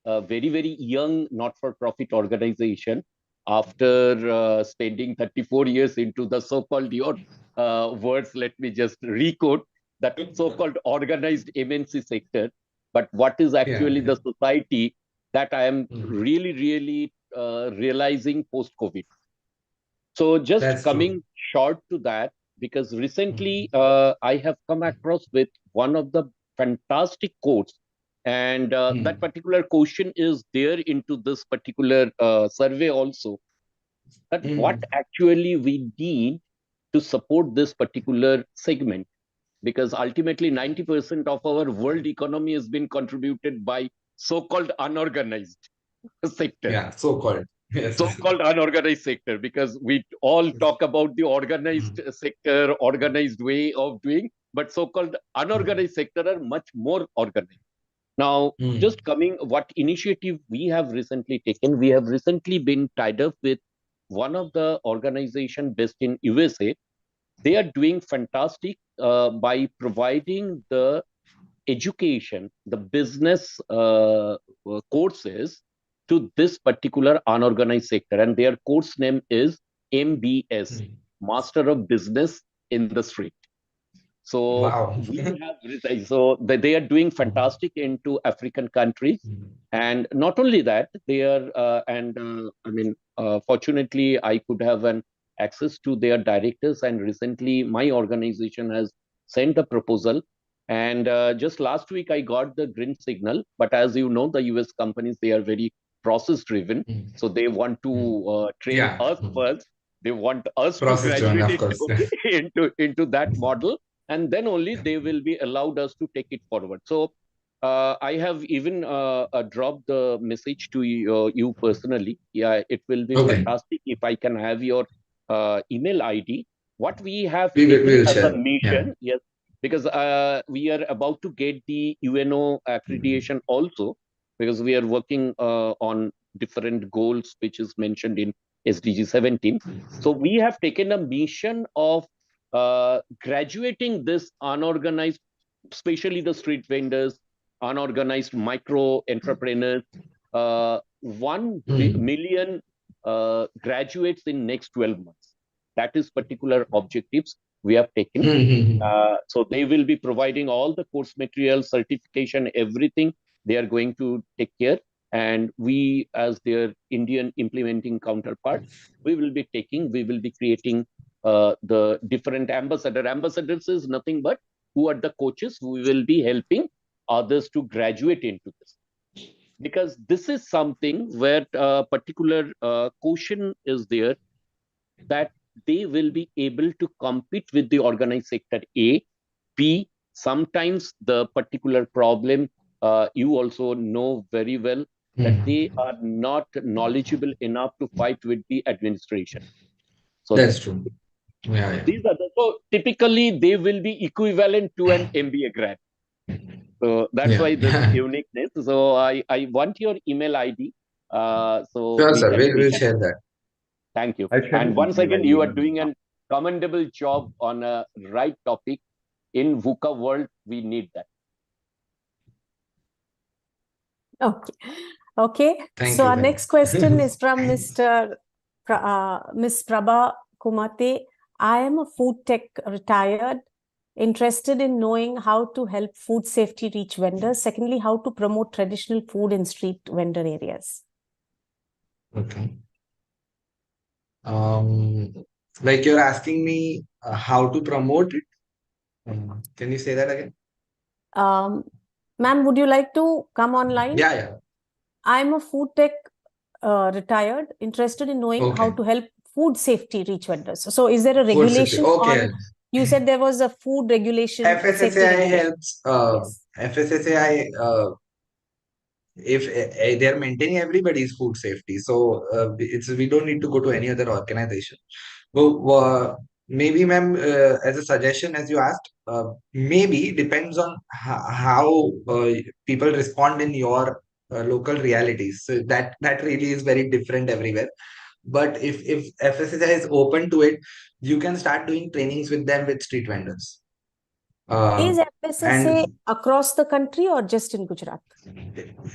very young not-for-profit organization. After spending 34 years into the so-called, your words, let me just recode that so-called organized MNC sector. But what is Yeah, actually yeah. the society that I am Mm. really realizing post-COVID. So just That's true. coming short to that, because Mm. recently I have come across with one of the fantastic quotes, and that Mm. particular question is there into this particular survey also. That what Mm. actually we need to support this particular segment, because ultimately 90% of our world economy has been contributed by so-called unorganized sector. Yeah, so called. Yes. So-called unorganized sector, because we all talk about the organized Mm. sector, organized way of doing, but so-called Mm. unorganized sector are much more organized. Now, Mm. just coming, what initiative we have recently taken, we have recently been tied up with one of the organization based in USA. They are doing fantastic by providing the education, the business courses to this particular unorganized sector. And their course name is MBS, Mm. Master of Business in the Street. So Wow. they are doing Mm. fantastic into African countries, Mm. and not only that, they are I mean, fortunately, I could have an access to their directors, and recently my organization has sent a proposal, and just last week I got the green signal. But as you know, the US companies, they are very process driven, Mm. so they want to Mm. train Yeah. us Mm. first. They want us to Process driven, graduate of course. into that model, and then only they will be allowed us to take it forward. So I have even dropped the message to you personally. Yeah, it will be Okay. fantastic if I can have your email ID. What we have We taken will as a share. Yeah. mission, yes, because we are about to get the UNO Mm. accreditation also, because we are working on different goals, which is mentioned in SDG 17. So we have taken a mission of graduating this unorganized, especially the street vendors, unorganized micro entrepreneurs, Mm. million graduates in next 12 months. That is particular objectives we have taken. Mm. So they will be providing all the course material, certification, everything. They are going to take care. And we, as their Indian implementing counterpart, we will be creating the different ambassador. Ambassadors is nothing but who are the coaches who will be helping others to graduate into this. Because this is something where a particular quotient is there, that they will be able to compete with the organized sector A. B, sometimes the particular problem, you also know very well, that Mm. they are not knowledgeable enough to fight with the administration. So That's true. Yeah, yeah. these are so typically they will be equivalent to an MBA grad. So that's Yeah. why this uniqueness. So I want your email ID. So Sure, we sir. can We'll share that. thank you. I'll share And the once email again, ID you are on the doing an commendable job on a right topic. In VUCA world, we need that. Okay. Okay. Thank So you, our man. next question is from Miss Prabha Kumate. I am a food tech retired, interested in knowing how to help food safety reach vendors. Secondly, how to promote traditional food in street vendor areas. Okay. Um, like you're asking me how to promote it. Can you say that again? Ma'am, would you like to come online? Yeah, yeah. I'm a food tech retired, interested in knowing how Okay. to help food safety reach vendors. So is there a Food safety. regulation Okay. on, you said there was a food regulation, safety FSSAI regulation. helps. Yes. FSSAI, if they're maintaining everybody's food safety, so it's we don't need to go to any other organization. Well, maybe, ma'am, as a suggestion, as you asked, maybe depends on how people respond in your local realities. So that really is very different everywhere. But if FSSI is open to it, you can start doing trainings with them with street vendors. Is FSSA And across the country or just in Gujarat?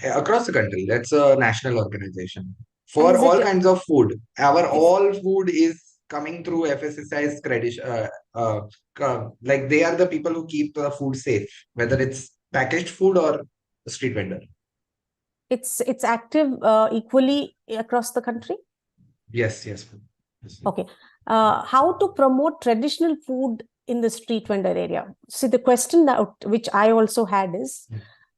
across the country, that's a national organization And for is all it kinds of food. Our is all food is coming through FSSI's credit. Like they are the people who keep the food safe, whether it's packaged food or a street vendor. it's active equally across the country? Yes, yes. Okay. How to promote traditional food in the street vendor area? See, the question that which I also had is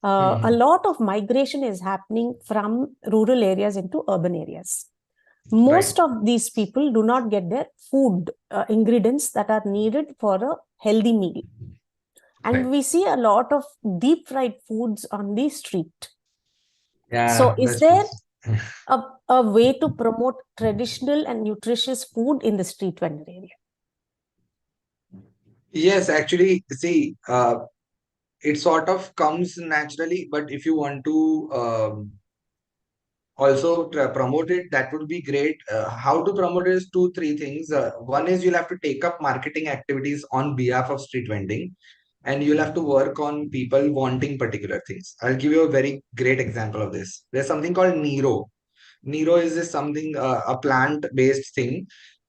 a lot of migration is happening from rural areas into urban areas. Most of these people do not get their food ingredients that are needed for a healthy meal. And we see a lot of deep fried foods on the street. So is there a way to promote traditional and nutritious food in the street vendor area? Yes, actually, see, it sort of comes naturally, but if you want to also promote it, that would be great. How to promote is two, three things. One is you'll have to take up marketing activities on behalf of street vending, and you'll have to work on people wanting particular things. I'll give you a very great example of this. There's something called Nero. Nero is this something, a plant-based thing,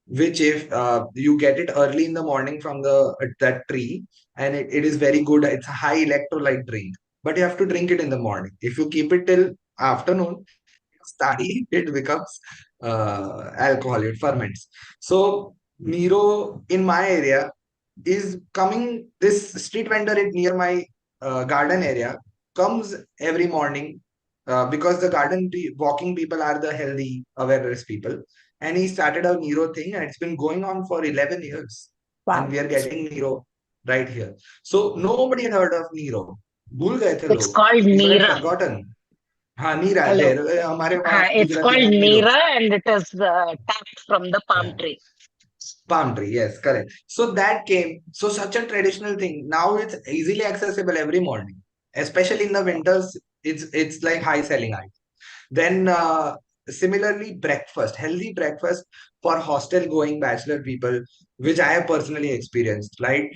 which if you get it early in the morning from that tree, and it is very good. It's a high electrolyte drink, but you have to drink it in the morning. If you keep it till afternoon, study, it becomes alcohol, it ferments. So Nero in my area is coming, this street vendor near my garden area comes every morning because the walking people are the healthy awareness people. And he started a Nero thing and it's been going on for 11 years. Wow. And we are getting Nero right here. So nobody had heard of Nero. भूल गए थे It's लोग. called People had Neera. forgotten. हाँ नीरा Hello. there हमारे वहाँ It's Gujarati called में Nero. Neera and it is tapped from the palm Yeah. tree. Palm tree, yes, correct. So that came, so such a traditional thing. Now it's easily accessible every morning, especially in the winters. It's like high selling item. Then similarly, breakfast, healthy breakfast for hostel going bachelor people, which I have personally experienced, right?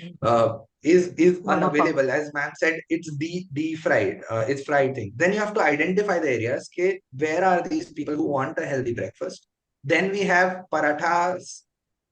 Is unavailable. As ma'am said, it's deep fried. It's fried thing. Then you have to identify the areas. Okay, where are these people who want a healthy breakfast? Then we have parathas.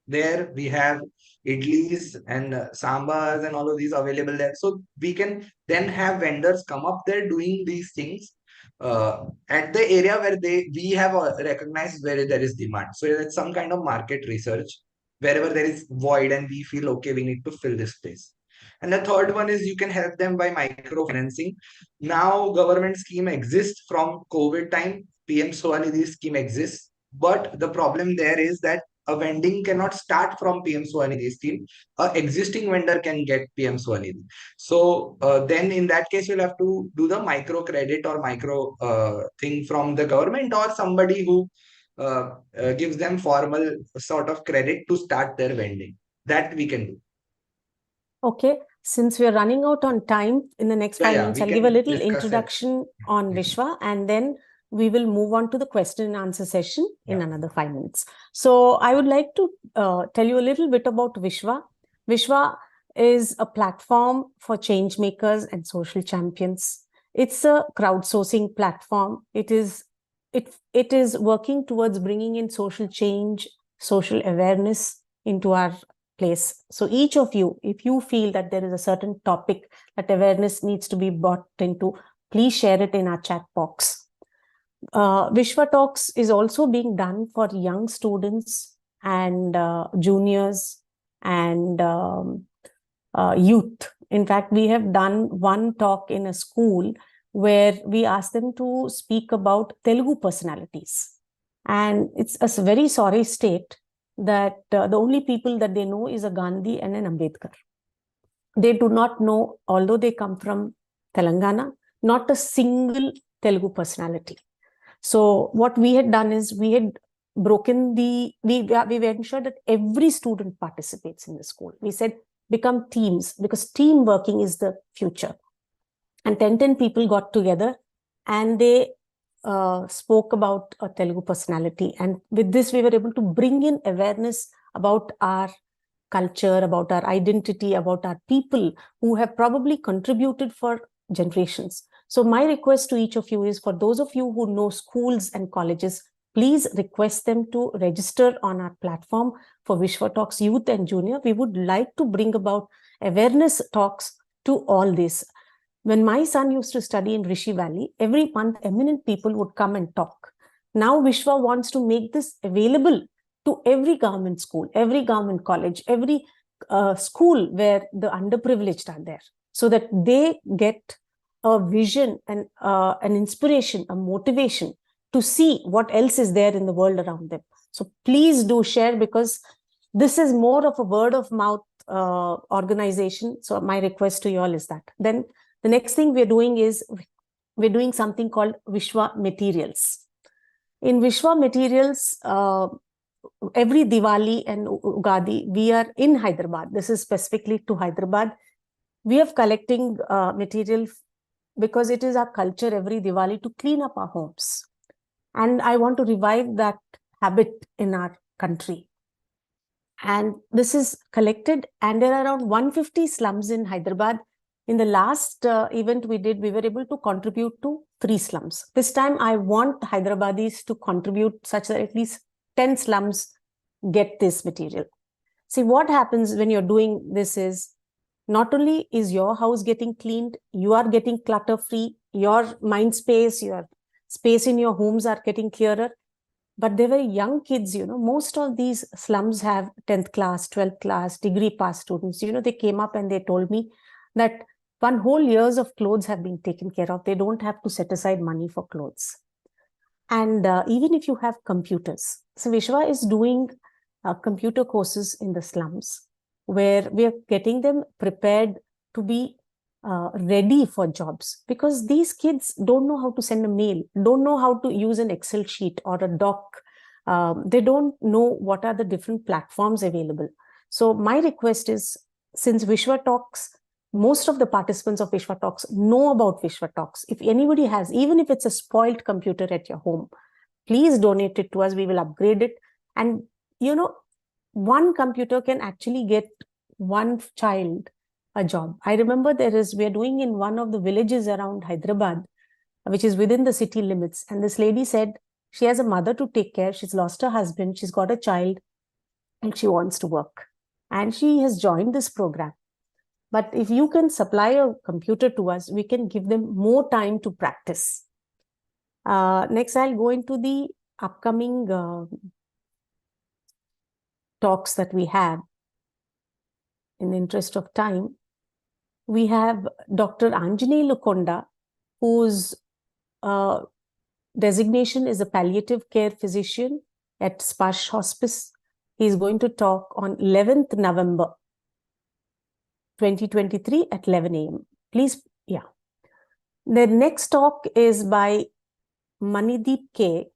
There we have idlis and sambars and all of these available there. So we can then have vendors come up there doing these things at the area where we have recognized where there is demand. So it's some kind of market research wherever there is void and we feel okay, we need to fill this space. And the third one is you can help them by microfinancing. Now government scheme exists from COVID time. PM Swanidhi scheme exists. But the problem there is that a vending cannot start from PM Swanidhi scheme. A existing vendor can get PM Swanidhi. So then in that case, you'll have to do the micro credit or micro thing from the government or somebody who gives them formal sort of credit to start their vending. That we can do. Okay. Since we're running out on time, in the next 5 minutes, I'll give a little introduction on Vishwa, and then we will move on to the question and answer session in another 5 minutes. So I would like to tell you a little bit about Vishwa. Vishwa is a platform for change makers and social champions. It's a crowdsourcing platform. It is working towards bringing in social change, social awareness into our place. So each of you, if you feel that there is a certain topic that awareness needs to be brought into, please share it in our chat box. WishwaTalks is also being done for young students and juniors and youth. In fact, we have done one talk in a school where we asked them to speak about Telugu personalities. And it's a very sorry state that the only people that they know is a Gandhi and an Ambedkar. They do not know, although they come from Telangana, not a single Telugu personality. So what we had done is we had broken we ensured that every student participates in the school. We said become teams, because team working is the future. And 10 people got together and they spoke about a Telugu personality, and with this we were able to bring in awareness about our culture, about our identity, about our people who have probably contributed for generations. So my request to each of you is, for those of you who know schools and colleges, please request them to register on our platform for WishwaTalks Youth and Junior. We would like to bring about awareness talks to all this. When my son used to study in Rishi Valley, every month eminent people would come and talk. Now Vishwa wants to make this available to every government school, every government college, every school where the underprivileged are there, so that they get a vision and an inspiration, a motivation to see what else is there in the world around them. So please do share, because this is more of a word of mouth organization. So my request to you all is that. Then the next thing we're doing is we're doing something called Vishwa Materials. In Vishwa Materials, every Diwali and Ugadi, we are in Hyderabad. This is specifically to Hyderabad. We are collecting material because it is our culture every Diwali to clean up our homes. And I want to revive that habit in our country. And this is collected, and there are around 150 slums in Hyderabad. In the last event we did, we were able to contribute to 3 slums. This time I want Hyderabadis to contribute such that at least 10 slums get this material. See, what happens when you're doing this is, not only is your house getting cleaned, you are getting clutter free, your mind space, your space in your homes are getting clearer. But they were young kids, most of these slums have 10th class, 12th class, degree pass students. They came up and they told me that one whole years of clothes have been taken care of. They don't have to set aside money for clothes. And even if you have computers, so Vishwa is doing computer courses in the slums, where we are getting them prepared to be ready for jobs, because these kids don't know how to send a mail, don't know how to use an Excel sheet or a doc. They don't know what are the different platforms available. So my request is, since WishwaTalks, most of the participants of WishwaTalks know about WishwaTalks. If anybody has, even if it's a spoiled computer at your home, please donate it to us. We will upgrade it. And, one computer can actually get one child a job. I remember we are doing in one of the villages around Hyderabad, which is within the city limits. And this lady said she has a mother to take care. She's lost her husband. She's got a child and she wants to work. And she has joined this program. But if you can supply a computer to us, we can give them more time to practice. Next, I'll go into the upcoming talks that we have. In the interest of time, we have Dr. Anjani Lukonda, whose designation is a palliative care physician at Sparsh Hospice. He's going to talk on 11th November 2023 at 11 a.m. Please, yeah. The next talk is by Manideep K.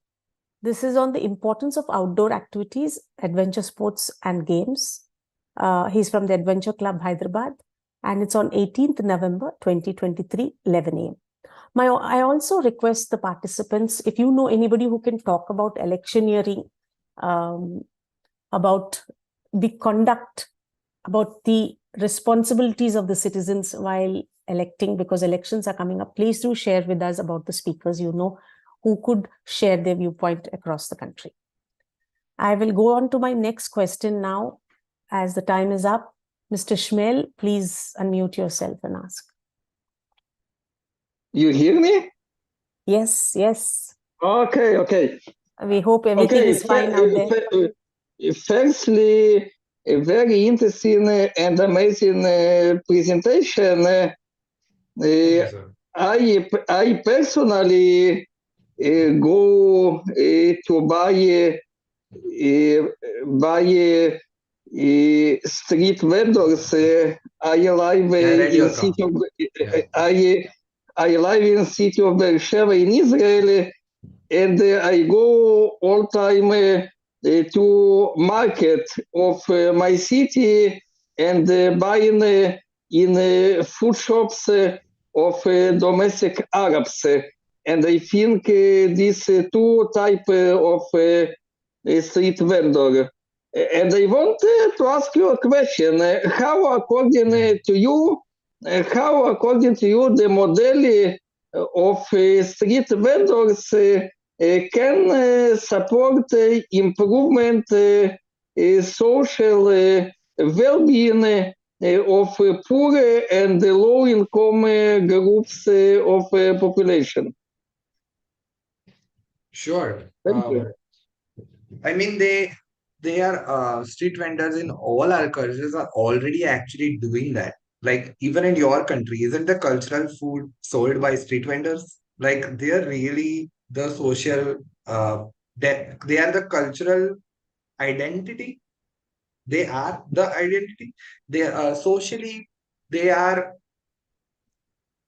This is on the importance of outdoor activities, adventure sports and games. He's from the Adventure Club, Hyderabad, and it's on 18th November 2023, 11 a.m. I also request the participants, if you know anybody who can talk about electioneering, about the conduct, about the responsibilities of the citizens while electing, because elections are coming up, please do share with us about the speakers who could share their viewpoint across the country. I will go on to my next question now, as the time is up. Mr. Shmel, please unmute yourself and ask. You hear me? Yes, yes. Okay. We hope everything is fine out there. Firstly, a very interesting and amazing presentation. I personally go to buy street vendors. I live in city of I live in city of Beersheba in Israel, and I go all time to market of my city and buying in food shops of domestic Arabs. and I think these two type of street vendor. And I want to ask you a question. How, according to you, the model of street vendors can support improvement social well-being of poor and low-income groups of population? Sure. Thank you. I mean, they are street vendors in all our cultures are already actually doing that. Like even in your country, isn't the cultural food sold by street vendors? Like they are really the social. They are the cultural identity. They are the identity. They are socially. They are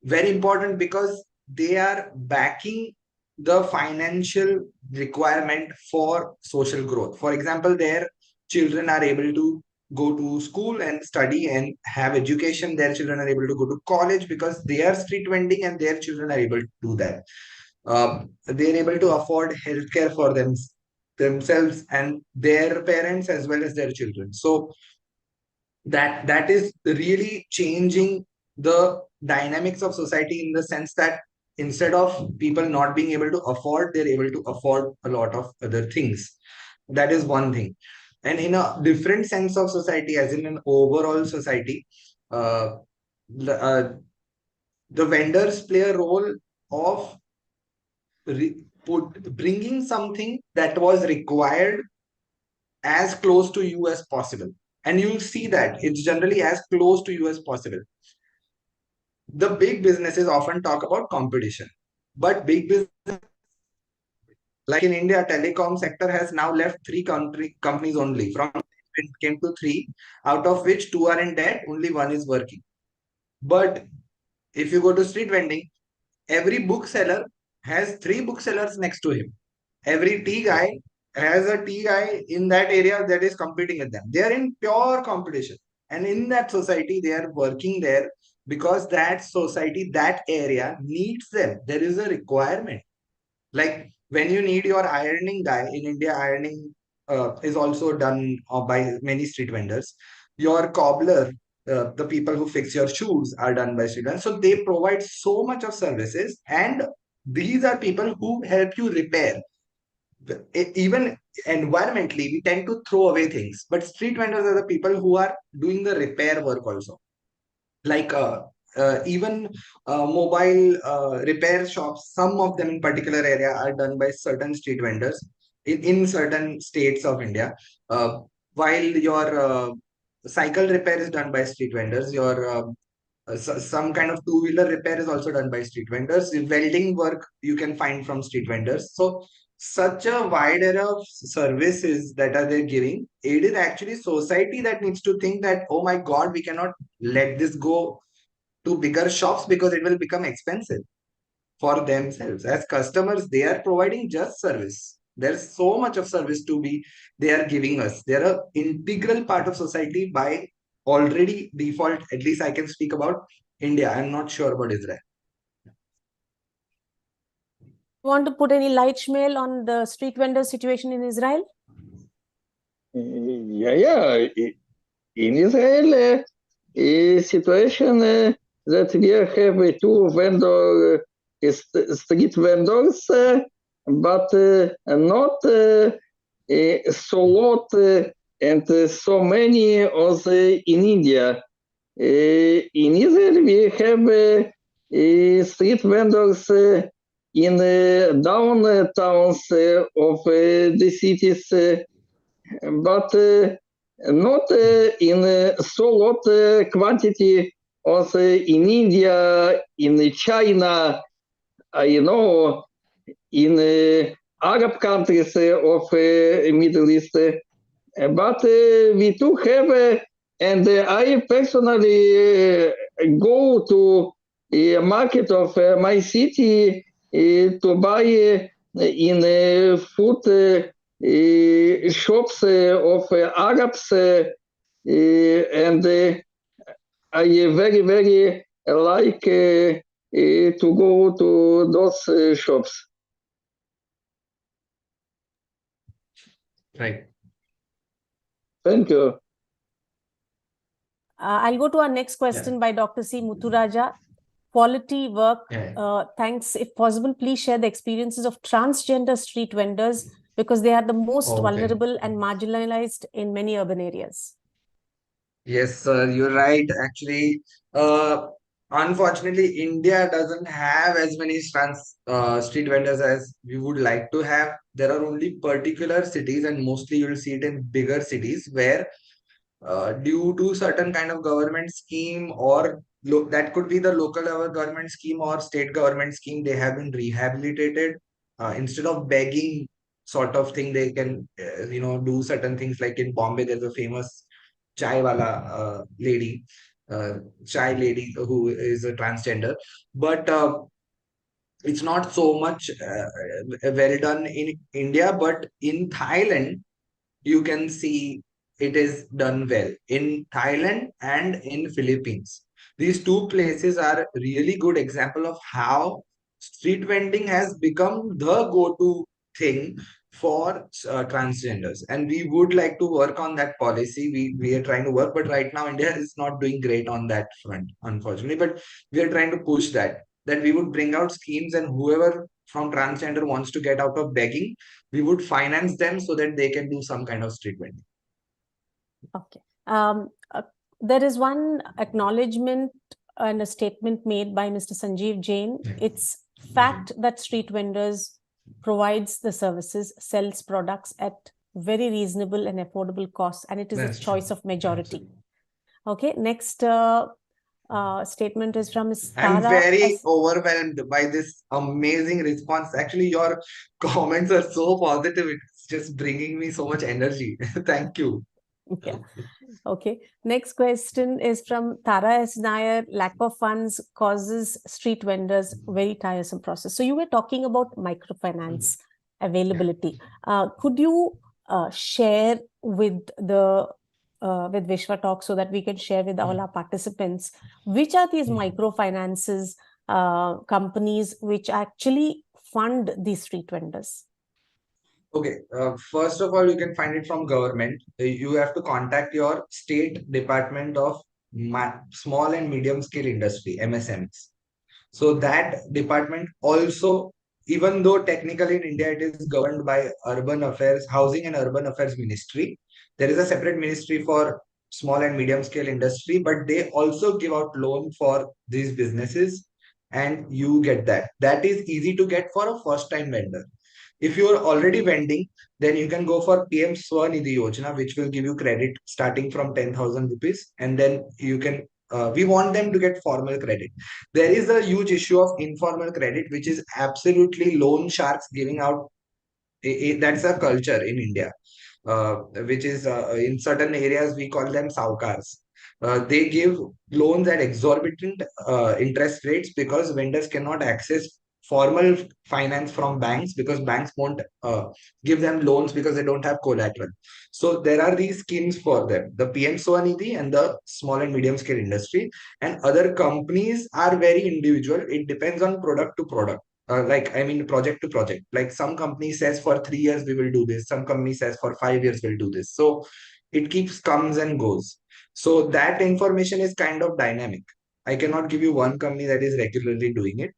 very important because they are backing the financial requirement for social growth. For example, their children are able to go to school and study and have education. Their children are able to go to college because they are street vending and their children are able to do that. They are able to afford healthcare for themselves and their parents as well as their children. So that is really changing the dynamics of society in the sense that instead of people not being able to afford, they're able to afford a lot of other things. That is one thing. And in a different sense of society, as in an overall society, uh, the, uh, the vendors play a role of bringing something that was required as close to you as possible. And you'll see that it's generally as close to you as possible. The big businesses often talk about competition, but big business, like in India, telecom sector has now left three companies only. From it came to three, out of which two are in debt, only one is working. But if you go to street vending, every bookseller has three booksellers next to him. Every tea guy has a tea guy in that area that is competing with them. They are in pure competition. And in that society, they are working there because that society, that area needs them. There is a requirement. Like when you need your ironing guy in India, ironing is also done by many street vendors. Your cobbler, the people who fix your shoes are done by street vendors. So they provide so much of services, and these are people who help you repair. Even environmentally, we tend to throw away things, but street vendors are the people who are doing the repair work also. Like even mobile repair shops, some of them in particular area are done by certain street vendors in certain states of India. While your cycle repair is done by street vendors, your some kind of two-wheeler repair is also done by street vendors. The welding work you can find from street vendors. So such a wide array of services that are they giving, it is actually society that needs to think that, oh my God, we cannot let this go to bigger shops because it will become expensive for themselves. As customers, they are providing just service. There's so much of service to be they are giving us. They're an integral part of society by already default. At least I can speak about India. I'm not sure about Israel. Want to put any light, Shmail, on the street vendor situation in Israel? Yeah. In Israel, situation that we have two street vendors, but not so lot and so many as in India. In Israel, we have street vendors in downtowns of the cities, but not in so lot quantity as in India, in China, I know, in Arab countries of Middle East. But we do have, and I personally go to a market of my city to buy in food shops of Arabs, and I very, very like to go to those shops. Right. Thank you. I'll go to our next question by Dr. C. Muthuraja. Quality work. Yeah. Thanks. If possible, please share the experiences of transgender street vendors because they are the most Okay. vulnerable and marginalized in many urban areas. Yes, sir, you're right. Actually, unfortunately, India doesn't have as many street vendors as we would like to have. There are only particular cities, and mostly you'll see it in bigger cities where due to certain kind of government scheme or that could be the local level government scheme or state government scheme, they have been rehabilitated. Instead of begging sort of thing, they can do certain things. Like in Bombay, there's a famous chai wala lady, chai lady who is a transgender, but it's not so much well done in India. But in Thailand, you can see it is done well in Thailand and in Philippines. These two places are really good example of how street vending has become the go-to thing for transgenders, and we would like to work on that policy. We are trying to work, but right now India is not doing great on that front, unfortunately. But we are trying to push that we would bring out schemes, and whoever from transgender wants to get out of begging, we would finance them so that they can do some kind of street vending. Okay. There is one acknowledgement and a statement made by Mr. Sanjeev Jain. It's fact that street vendors provides the services, sells products at very reasonable and affordable costs, and it is That's a choice true. of majority. Okay. Next statement is from Ms. I'm Tara very S. overwhelmed by this amazing response. Actually, your comments are so positive. It's just bringing me so much energy. Thank you. Yeah. Okay. Next question is from Tara S. Nair. Lack of funds causes street vendors very tiresome process. So you were talking about microfinance availability. Could you share with the with WishwaTalk so that we can share with all our participants which are these microfinances companies which actually fund these street vendors? Okay, first of all, you can find it from government. You have to contact your state department of small and medium scale industry, MSMs. So that department also, even though technically in India it is governed by Urban Affairs, Housing and Urban Affairs Ministry, there is a separate ministry for small and medium scale industry, but they also give out loan for these businesses, and you get that. That is easy to get for a first time vendor. If you are already vending, then you can go for PM Swanidhi Yojana, which will give you credit starting from 10,000 rupees. And then you can, we want them to get formal credit. There is a huge issue of informal credit, which is absolutely loan sharks giving out. That's a culture in India, which is in certain areas we call them saukars. They give loans at exorbitant interest rates because vendors cannot access formal finance from banks because banks won't give them loans because they don't have collateral. So there are these schemes for them, the PM Swanidhi and the small and medium scale industry, and other companies are very individual. It depends on product to product. Project to project. Like some company says for 3 years we will do this. Some company says for 5 years we'll do this. So it keeps comes and goes. So that information is kind of dynamic. I cannot give you one company that is regularly doing it,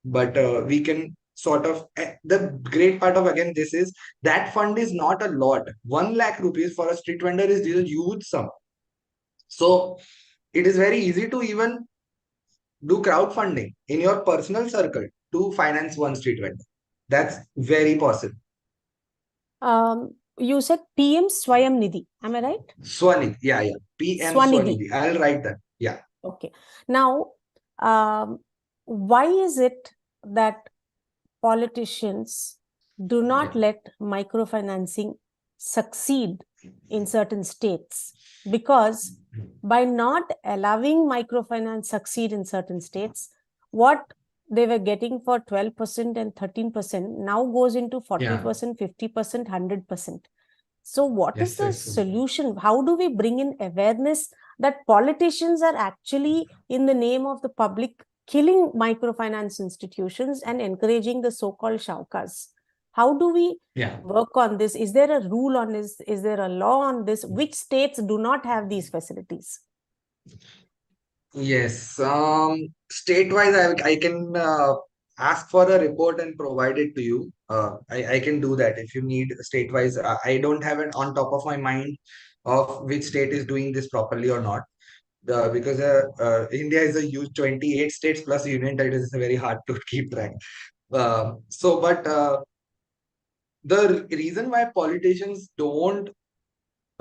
but we can sort of. The great part of again this is that fund is not a lot. 1 lakh rupees for a street vendor is a huge sum. So it is very easy to even do crowdfunding in your personal circle to finance one street vendor. That's very possible. You said PM Swayam Nidhi. Am I right? Swanidhi, yeah. PM Swanidhi. Swanidhi. I'll write that. Yeah. Okay. Now, why is it that politicians do not let microfinancing succeed in certain states? Because by not allowing microfinance succeed in certain states, what they were getting for 12% and 13% now goes into 40%, 50%, 100%. So what is the solution? How do we bring in awareness that politicians are actually, in the name of the public, killing microfinance institutions and encouraging the so-called shaukas. How do we work on this? Is there a rule on this? Is there a law on this? Which states do not have these facilities? Yes, state-wise, I can ask for a report and provide it to you. I can do that if you need state-wise. I don't have it on top of my mind of which state is doing this properly or not. Because India is a huge 28 states plus union territories, is very hard to keep track. But the reason why politicians don't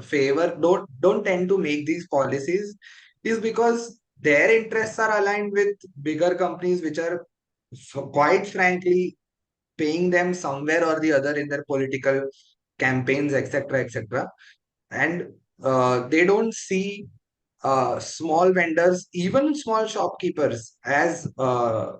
tend to make these policies is because their interests are aligned with bigger companies, which are quite frankly paying them somewhere or the other in their political campaigns, etc., etc. And they don't see small vendors, even small shopkeepers, as a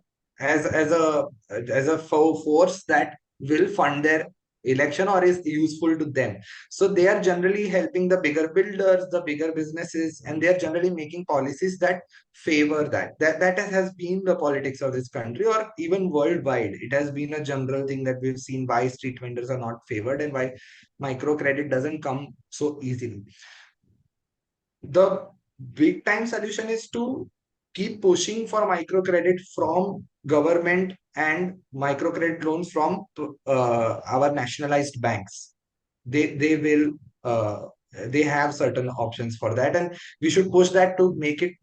force that will fund their election or is useful to them. So they are generally helping the bigger builders, the bigger businesses, and they are generally making policies that favor that. That has been the politics of this country, or even worldwide. It has been a general thing that we've seen why street vendors are not favored and why microcredit doesn't come so easily. The big time solution is to keep pushing for microcredit from government and microcredit loans from our nationalized banks. They have certain options for that, and we should push that to make it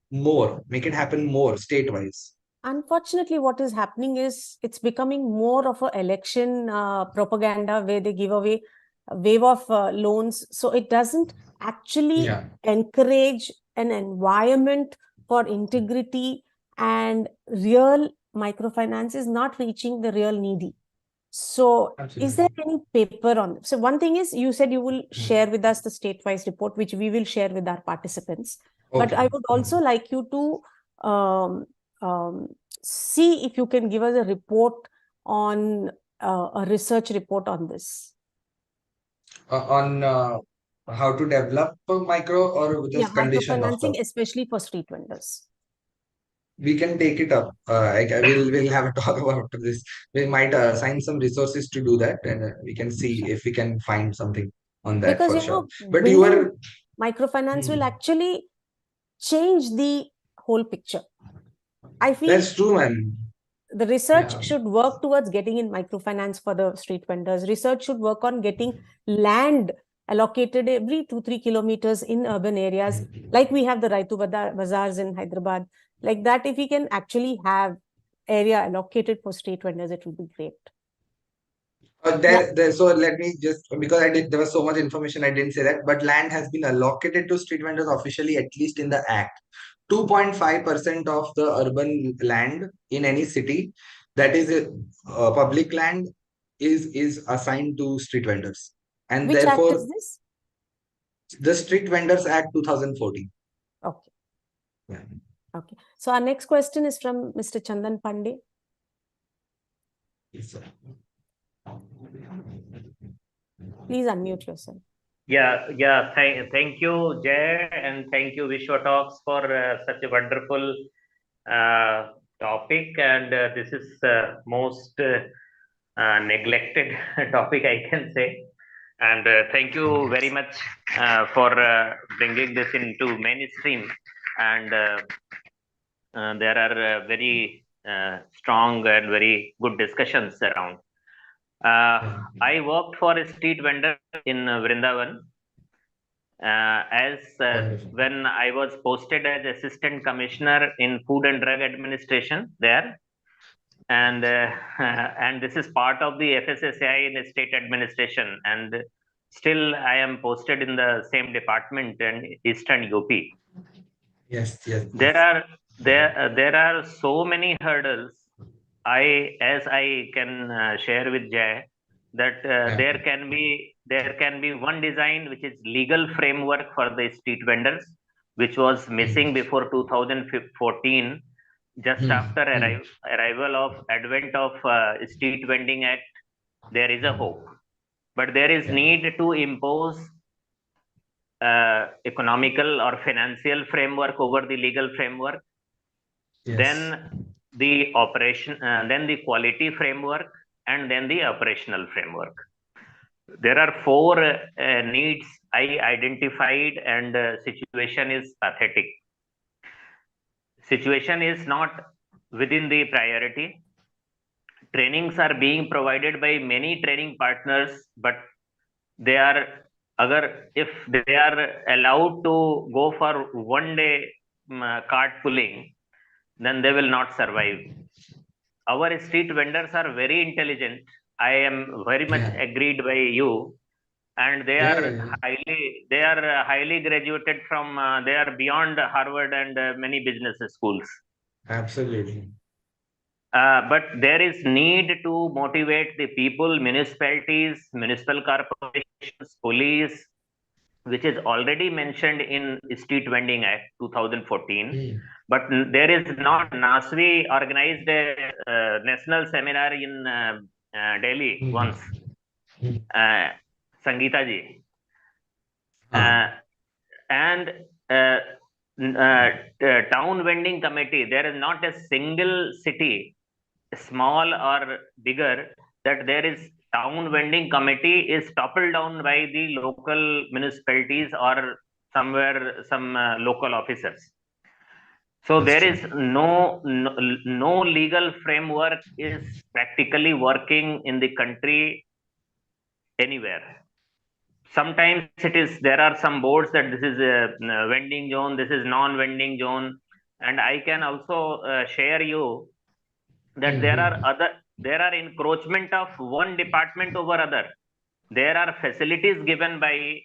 happen more state-wise. Unfortunately, what is happening is it's becoming more of an election propaganda where they give away a wave of loans. So it doesn't actually encourage an environment for integrity, and real microfinance is not reaching the real needy. So is there any paper on this? So one thing is, you said you will share with us the state-wise report, which we will share with our participants. But I would also like you to see if you can give us a report on a research report on this. On how to develop micro or just condition of microfinancing, especially for street vendors. We can take it up. We'll have a talk about this. We might assign some resources to do that, and we can see if we can find something on that because for sure. But you were microfinance will actually change the whole picture. I feel that's true, man. The research should work towards getting in microfinance for the street vendors. Research should work on getting land allocated every 2-3 kilometers in urban areas, like we have the Raitu Bazaars in Hyderabad. Like that, if we can actually have area allocated for street vendors, it will be great. So let me just, because there was so much information, I didn't say that, but land has been allocated to street vendors officially, at least in the Act. 2.5% of the urban land in any city that is public land is assigned to street vendors. And which therefore, act is this? The Street Vendors Act 2014. Okay. Yeah. Okay. So our next question is from Mr. Chandan Pandey. Yes, sir. Please unmute yourself. Yeah. Thank you, Jay, and thank you, WishwaTalks, for such a wonderful topic. And this is most neglected topic, I can say. And thank you very much for bringing this into mainstream. And there are very strong and very good discussions around. I worked for a street vendor in Vrindavan when I was posted as Assistant Commissioner in Food and Drug Administration there. And and this is part of the FSSAI in the state administration, and still I am posted in the same department in Eastern UP. Yes. There are so many hurdles. As I can share with Jay that there can be one design which is legal framework for the street vendors, which was missing before 2014. Just after arrival of advent of Street Vending Act, there is a hope, but there is need to impose economical or financial framework over the legal framework. Then the operation, then the quality framework, and then the operational framework. There are four needs I identified, and situation is pathetic. Situation is not within the priority. Trainings are being provided by many training partners, but they are, if they are allowed to go for 1 day cart pulling, then they will not survive. Our street vendors are very intelligent. I am very much agreed by you, and they are highly graduated from. They are beyond Harvard and many business schools. Absolutely. But there is need to motivate the people, municipalities, municipal corporations, police, which is already mentioned in Street Vending Act 2014. But there is not. NASWI organized a national seminar in Delhi once. Sangeeta ji. And town vending committee, there is not a single city, small or bigger, that there is town vending committee is toppled down by the local municipalities or somewhere some local officers. So there is no legal framework is practically working in the country anywhere. Sometimes there are some boards that this is a vending zone, this is non-vending zone, and I can also share you that there are encroachment of one department over other. There are facilities given by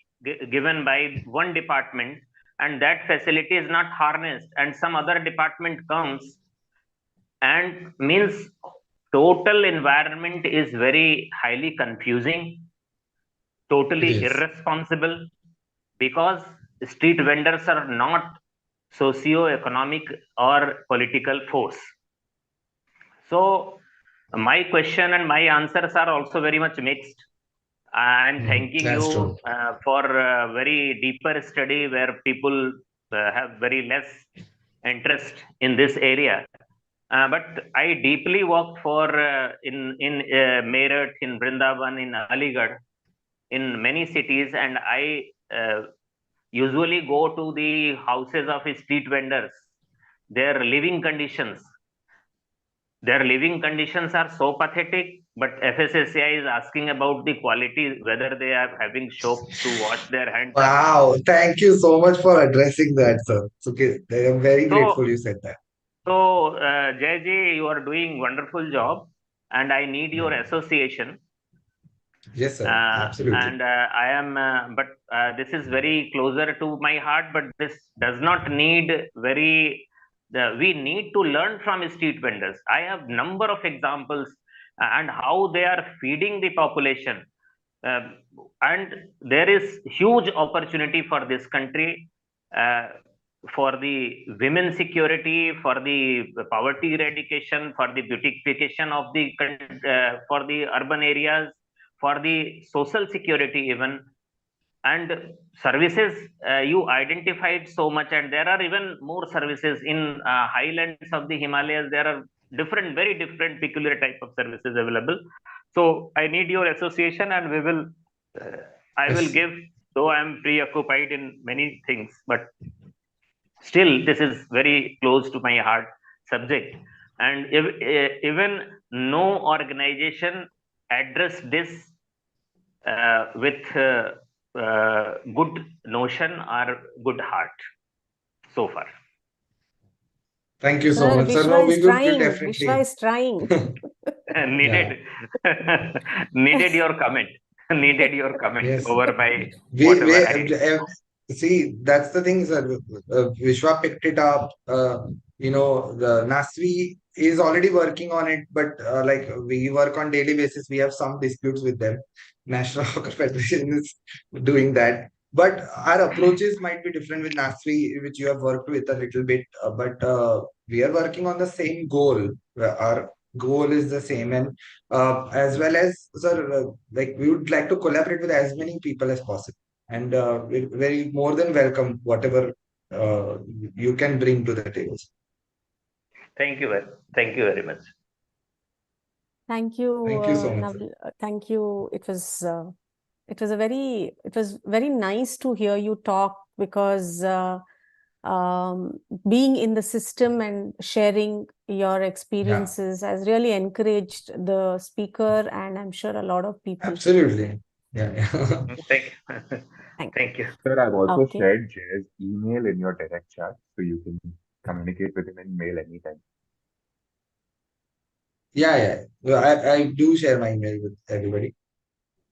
one department, and that facility is not harnessed, and some other department comes, and means total environment is very highly confusing, totally irresponsible, because street vendors are not socio-economic or political force. So my question and my answers are also very much mixed. I'm thanking you for a very deeper study where people have very less interest in this area. But I deeply worked for in Meerut, in Vrindavan, in Aligarh, in many cities, and I usually go to the houses of street vendors. Their living conditions are so pathetic, but FSSAI is asking about the quality, whether they are having soap to wash their hands. Wow, thank you so much for addressing that, sir. It's okay. I am very grateful you said that. So, Jay ji, you are doing wonderful job, and I need your association. Yes, sir. Absolutely. And I am, but this is very closer to my heart, but this does not need we need to learn from street vendors. I have number of examples and how they are feeding the population. And there is huge opportunity for this country, for the women security, for the poverty eradication, for the beautification of the for the urban areas, for the social security even, and services you identified so much, and there are even more services in highlands of the Himalayas. There are very different peculiar type of services available. So I need your association, and we will I will give, though I am preoccupied in many things, but still this is very close to my heart subject. And even no organization address this with good notion or good heart so far. Thank you so much, sir. Vishwa No, we is will trying. definitely. Vishwa is trying. Needed your comment. Needed your comment Yes. over my See, that's the thing, sir. Vishwa picked it up. The NASWI is already working on it, but like we work on daily basis, we have some disputes with them. National Hawker Federation is doing that. But our approaches might be different with NASWI, which you have worked with a little bit. But we are working on the same goal. Our goal is the same, and as well as, sir, like we would like to collaborate with as many people as possible, and we're very more than welcome whatever you can bring to the table. Thank you. Thank you very much. Thank you, Thank you so much. Navil. Thank you. It was very nice to hear you talk, because being in the system and sharing your experiences has really encouraged the speaker, and I'm sure a lot of people. Absolutely. Yeah. Thank you. Thank you. Sir, I've also Okay. shared Jay's email in your direct chat, so you can communicate with him in mail anytime. Yeah. Well, I do share my email with everybody.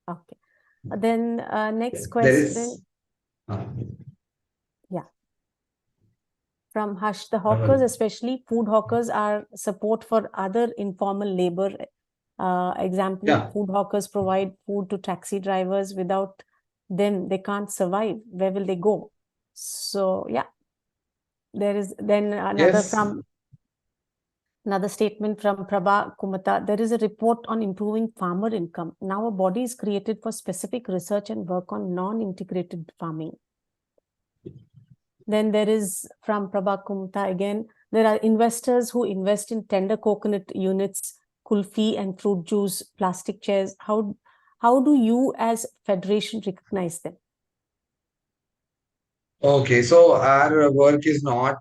Okay. Then next There question is. from Hush. The hawkers, especially food hawkers, are support for other informal labor. Example, Yeah. food hawkers provide food to taxi drivers. Without them, they can't survive. Where will they go? So yeah, there is then another Yes. another statement from Prabha Kumata. There is a report on improving farmer income. Now a body is created for specific research and work on non-integrated farming. Then there is from Prabha Kumta again, there are investors who invest in tender coconut units, kulfi and fruit juice, plastic chairs. How do you as federation recognize them? Okay, so our work is not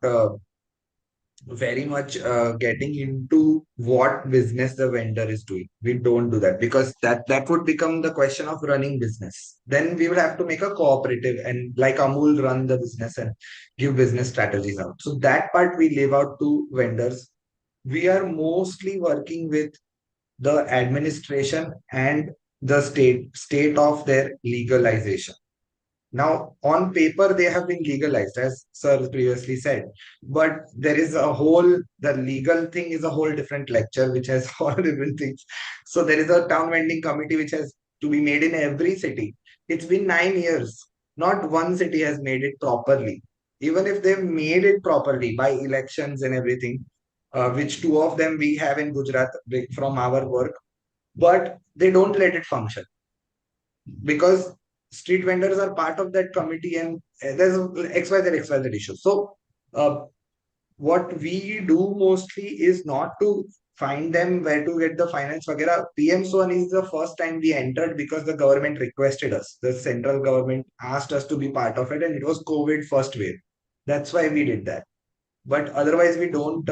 very much getting into what business the vendor is doing. We don't do that because that would become the question of running business. Then we would have to make a cooperative and like Amul run the business and give business strategies out. So that part we leave out to vendors. We are mostly working with the administration and the state of their legalization. Now, on paper, they have been legalized, as Sir previously said. But there is the legal thing is a whole different lecture, which has all different things. So there is a town vending committee which has to be made in every city. It's been 9 years. Not one city has made it properly. Even if they've made it properly by elections and everything, which two of them we have in Gujarat from our work, but they don't let it function because street vendors are part of that committee and there's XYZ issues. So, what we do mostly is not to find them where to get the finance. Vagera. PMS1 is the first time we entered because the government requested us. The central government asked us to be part of it, and it was COVID first wave. That's why we did that. But otherwise, we don't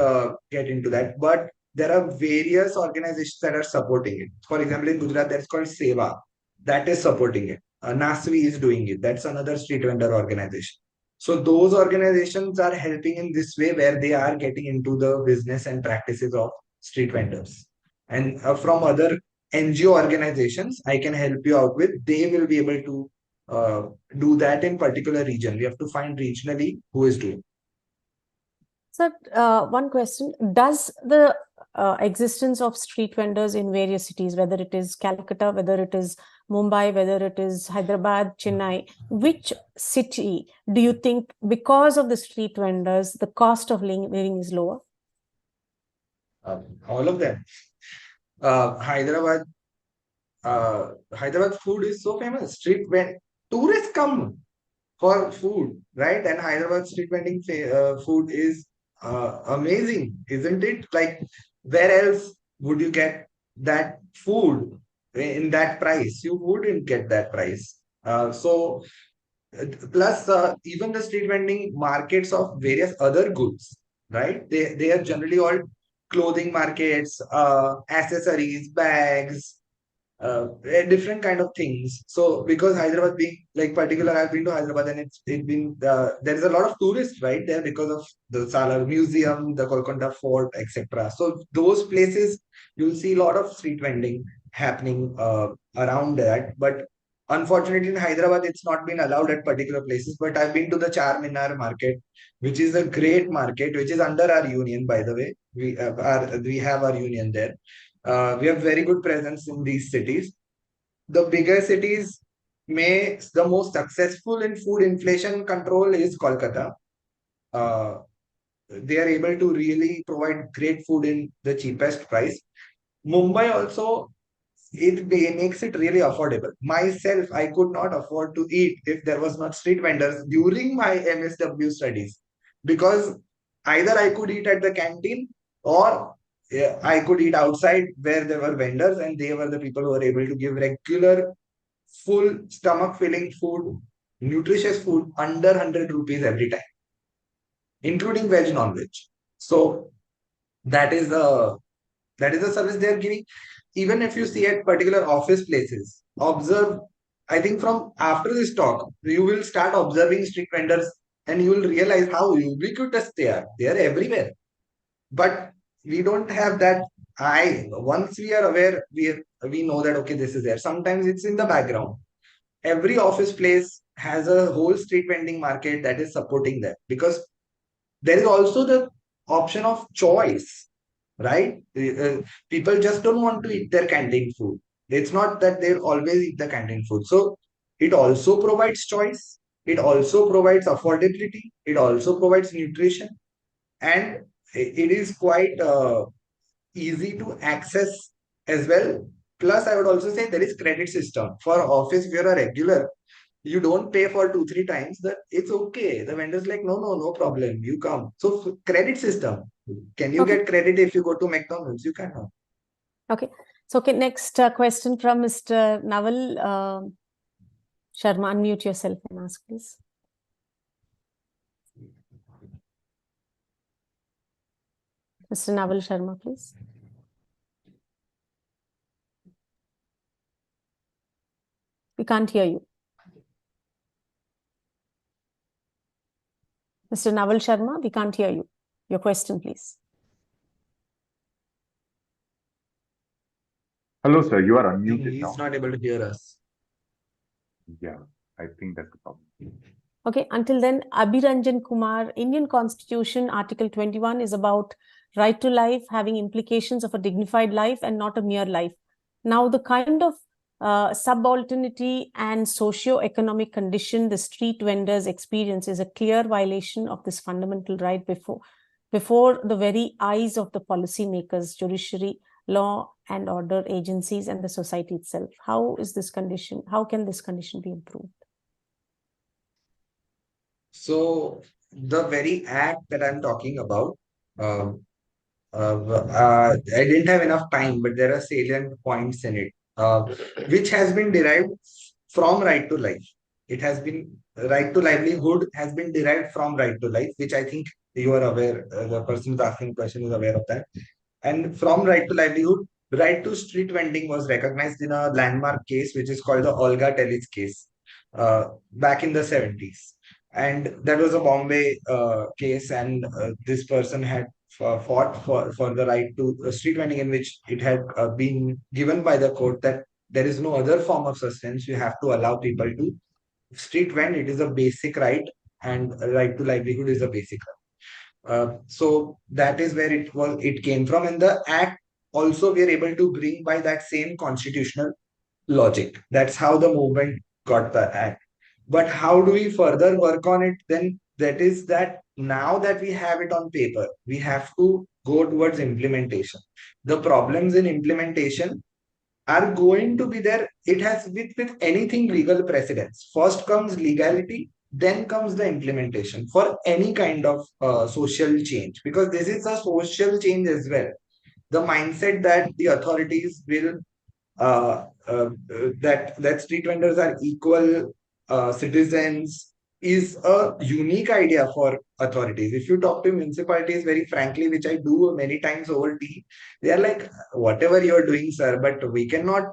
get into that. But there are various organizations that are supporting it. For example, in Gujarat, that's called Seva, that is supporting it. NASVI is doing it. That's another street vendor organization. So those organizations are helping in this way where they are getting into the business and practices of street vendors. And from other NGO organizations, I can help you out with. They will be able to do that in particular region. We have to find regionally who is doing. Sir, one question. Does the existence of street vendors in various cities, whether it is Calcutta, whether it is Mumbai, whether it is Hyderabad, Chennai, which city do you think, because of the street vendors, the cost of living is lower? All of them. Hyderabad food is so famous. Street when tourists come for food, right? And Hyderabad street vending food is amazing, isn't it? Like, where else would you get that food in that price? You wouldn't get that price. Plus, even the street vending markets of various other goods, right? They are generally all clothing markets, accessories, bags, different kind of things. So because Hyderabad being like particular, I've been to Hyderabad and it's been there is a lot of tourists right there because of the Salar Museum, the Golconda Fort, etc. So those places you'll see a lot of street vending happening around that. But unfortunately in Hyderabad it's not been allowed at particular places. But I've been to the Charminar market, which is a great market, which is under our union, by the way. We have our union there. We have very good presence in these cities. The bigger cities the most successful in food inflation control is Kolkata. Uh, they are able to really provide great food in the cheapest price. Mumbai also, it makes it really affordable. Myself, I could not afford to eat if there was not street vendors during my MSW studies because either I could eat at the canteen or I could eat outside where there were vendors and they were the people who were able to give regular, full stomach filling food, nutritious food under 100 rupees every time, including veg, non-veg. So that is a service they are giving. Even if you see at particular office places, observe. I think from after this talk, you will start observing street vendors and you will realize how ubiquitous they are. They are everywhere. But we don't have that eye. Once we are aware, we know that okay, this is there. Sometimes it's in the background. Every office place has a whole street vending market that is supporting them, because there is also the option of choice, right? People just don't want to eat their canteen food. It's not that they'll always eat the canteen food. So it also provides choice. It also provides affordability. It also provides nutrition, and it is quite easy to access as well. Plus, I would also say there is credit system for office. If you're a regular, you don't pay for 2 3 times, that it's okay. The vendor's like, no problem, you come. So credit system, can you Okay. get credit if you go to McDonald's? You cannot. Okay. So, okay, next question from Mr. Naval Sharma. Unmute yourself and ask, please. Mr. Naval Sharma, please. We can't hear you. Mr. Naval Sharma, we can't hear you. Your question, please. Hello, sir. You are I think unmuted he's now. not able to hear us. Yeah, I think that's the problem. Okay, until then, Abhiranjan Kumar, Indian Constitution, Article 21 is about right to life, having implications of a dignified life and not a mere life. Now, the kind of subalternity and socio-economic condition the street vendors experience is a clear violation of this fundamental right before the very eyes of the policymakers, judiciary, law and order agencies, and the society itself. How can this condition be improved? So the very act that I'm talking about, I didn't have enough time, but there are salient points in it, which has been derived from right to life. It has been right to livelihood has been derived from right to life, which I think you are aware. The person who's asking the question is aware of that. And from right to livelihood, right to street vending was recognized in a landmark case, which is called the Olga Tellis case, back in the 70s. And that was a Bombay case, and this person had fought for the right to street vending, in which it had been given by the court that there is no other form of sustenance. You have to allow people to street vend. It is a basic right, and a right to livelihood is a basic right. So that is where it came from, and the act also we are able to bring by that same constitutional logic. That's how the movement got the act. But how do we further work on it? Then that is that now that we have it on paper, we have to go towards implementation. The problems in implementation are going to be there. It has with anything legal precedence. First comes legality, then comes the implementation for any kind of social change, because this is a social change as well. The mindset that the authorities will that street vendors are equal citizens is a unique idea for authorities. If you talk to municipalities, very frankly, which I do many times over tea, they are like, whatever you are doing, sir, but we cannot.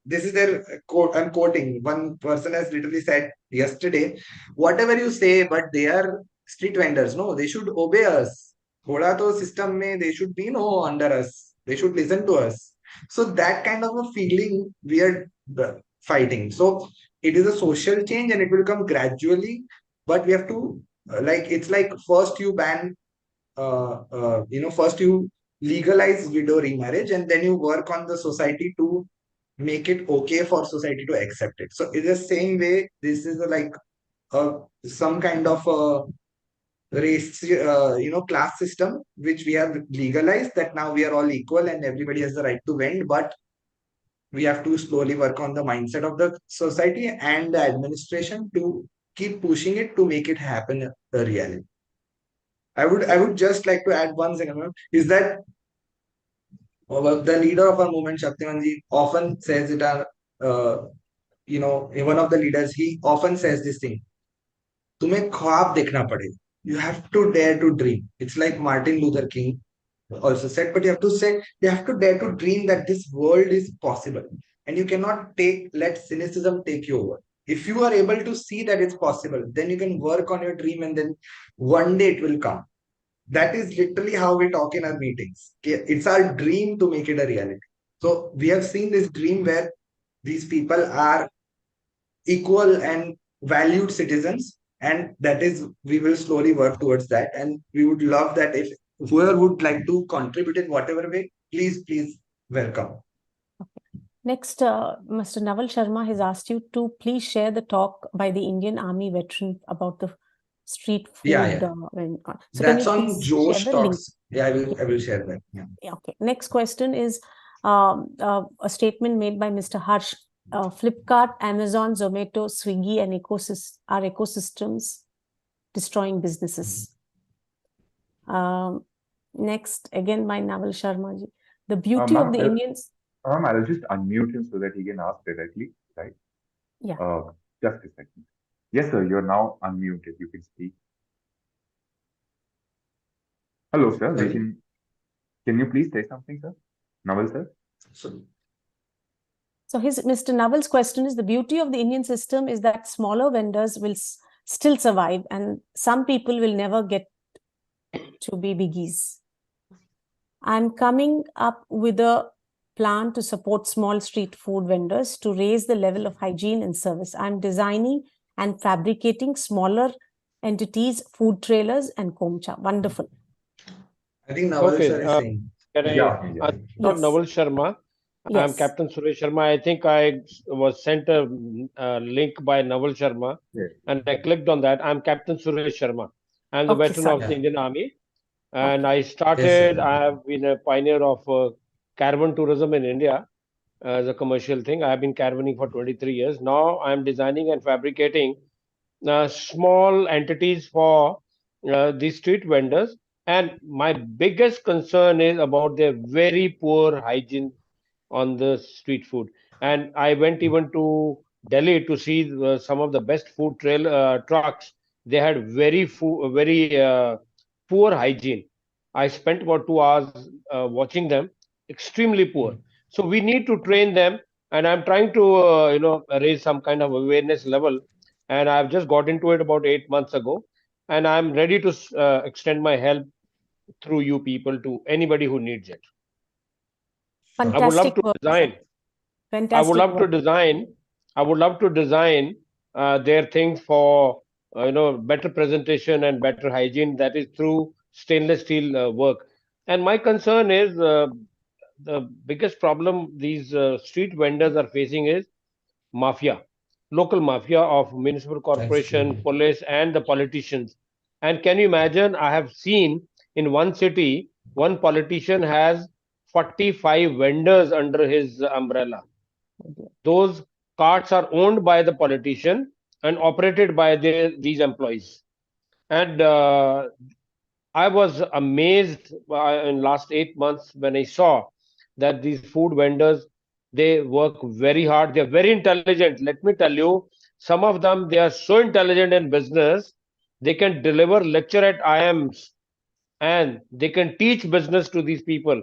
This is their quote. I'm quoting. One person has literally said yesterday, whatever you say, but they are street vendors. No, they should obey us. थोड़ा तो system में they should be no under us. They should listen to us. So that kind of a feeling we are fighting. So it is a social change and it will come gradually, but we have to like it's like first you ban, first you legalize widow remarriage, and then you work on the society to make it okay for society to accept it. So in the same way, this is like some kind of a race, class system which we have legalized, that now we are all equal and everybody has the right to vend, but we have to slowly work on the mindset of the society and the administration to keep pushing it to make it happen a reality. I would just like to add one thing, is that the leader of our movement, Shaktimanji, often says it. One of the leaders, he often says this thing. तुम्हें ख्वाब देखना पड़ेगा. You have to dare to dream. It's like Martin Luther King also said, but you have to dare to dream that this world is possible. And you cannot let cynicism take you over. If you are able to see that it's possible, then you can work on your dream and then one day it will come. That is literally how we talk in our meetings. Okay? It's our dream to make it a reality. So we have seen this dream where these people are equal and valued citizens, and that is, we will slowly work towards that. And we would love that if whoever would like to contribute in whatever way, please welcome. Next, Mr. Naval Sharma has asked you to please share the talk by the Indian Army veteran about the street food. Yeah. So that's can you on please Josh share the link? Talks. Yeah, I will share that. Yeah. Okay. Next question is a statement made by Mr. Harsh. Flipkart, Amazon, Zomato, Swiggy, and are ecosystems destroying businesses. Next, again by Naval Sharma ji. The beauty of the Indians. I'll just unmute him so that he can ask directly, right? Yeah. Just a second. Yes, sir. You're now unmuted. You can speak. Hello, sir. Can you please say something, sir? Naval, sir? So Mr. Naval's question is, the beauty of the Indian system is that smaller vendors will still survive and some people will never get to be biggies. I'm coming up with a plan to support small street food vendors to raise the level of hygiene and service. I'm designing and fabricating smaller entities, food trailers, and komcha. Wonderful. I think Naval sir is saying. Not Naval Sharma. Yes. I'm Captain Suresh Sharma. I think I was sent a link by Naval Sharma, and I clicked on that. I'm Captain Suresh Sharma. I'm the veteran of the Indian Army, and I started. I have been a pioneer of caravan tourism in India as a commercial thing. I have been caravaning for 23 years. Now I am designing and fabricating small entities for these street vendors. And my biggest concern is about their very poor hygiene on the street food. And I went even to Delhi to see some of the best food trail trucks. They had very poor hygiene. I spent about 2 hours watching them, extremely poor. So we need to train them, and I'm trying to raise some kind of awareness level. And I've just got into it about 8 months ago, and I'm ready to extend my help through you people to anybody who needs it. Fantastic. I would love to design. Fantastic. I would love to design. I would love to design their things for better presentation and better hygiene. That is through stainless steel work. And my concern is the biggest problem these street vendors are facing is mafia, local mafia of municipal corporation, police, and the politicians. And can you imagine? I have seen in one city, one politician has 45 vendors under his umbrella. Those carts are owned by the politician and operated by these employees. And I was amazed in last 8 months when I saw that these food vendors, they work very hard. They're very intelligent. Let me tell you, some of them, they are so intelligent in business, they can deliver lecture at IIMs and they can teach business to these people.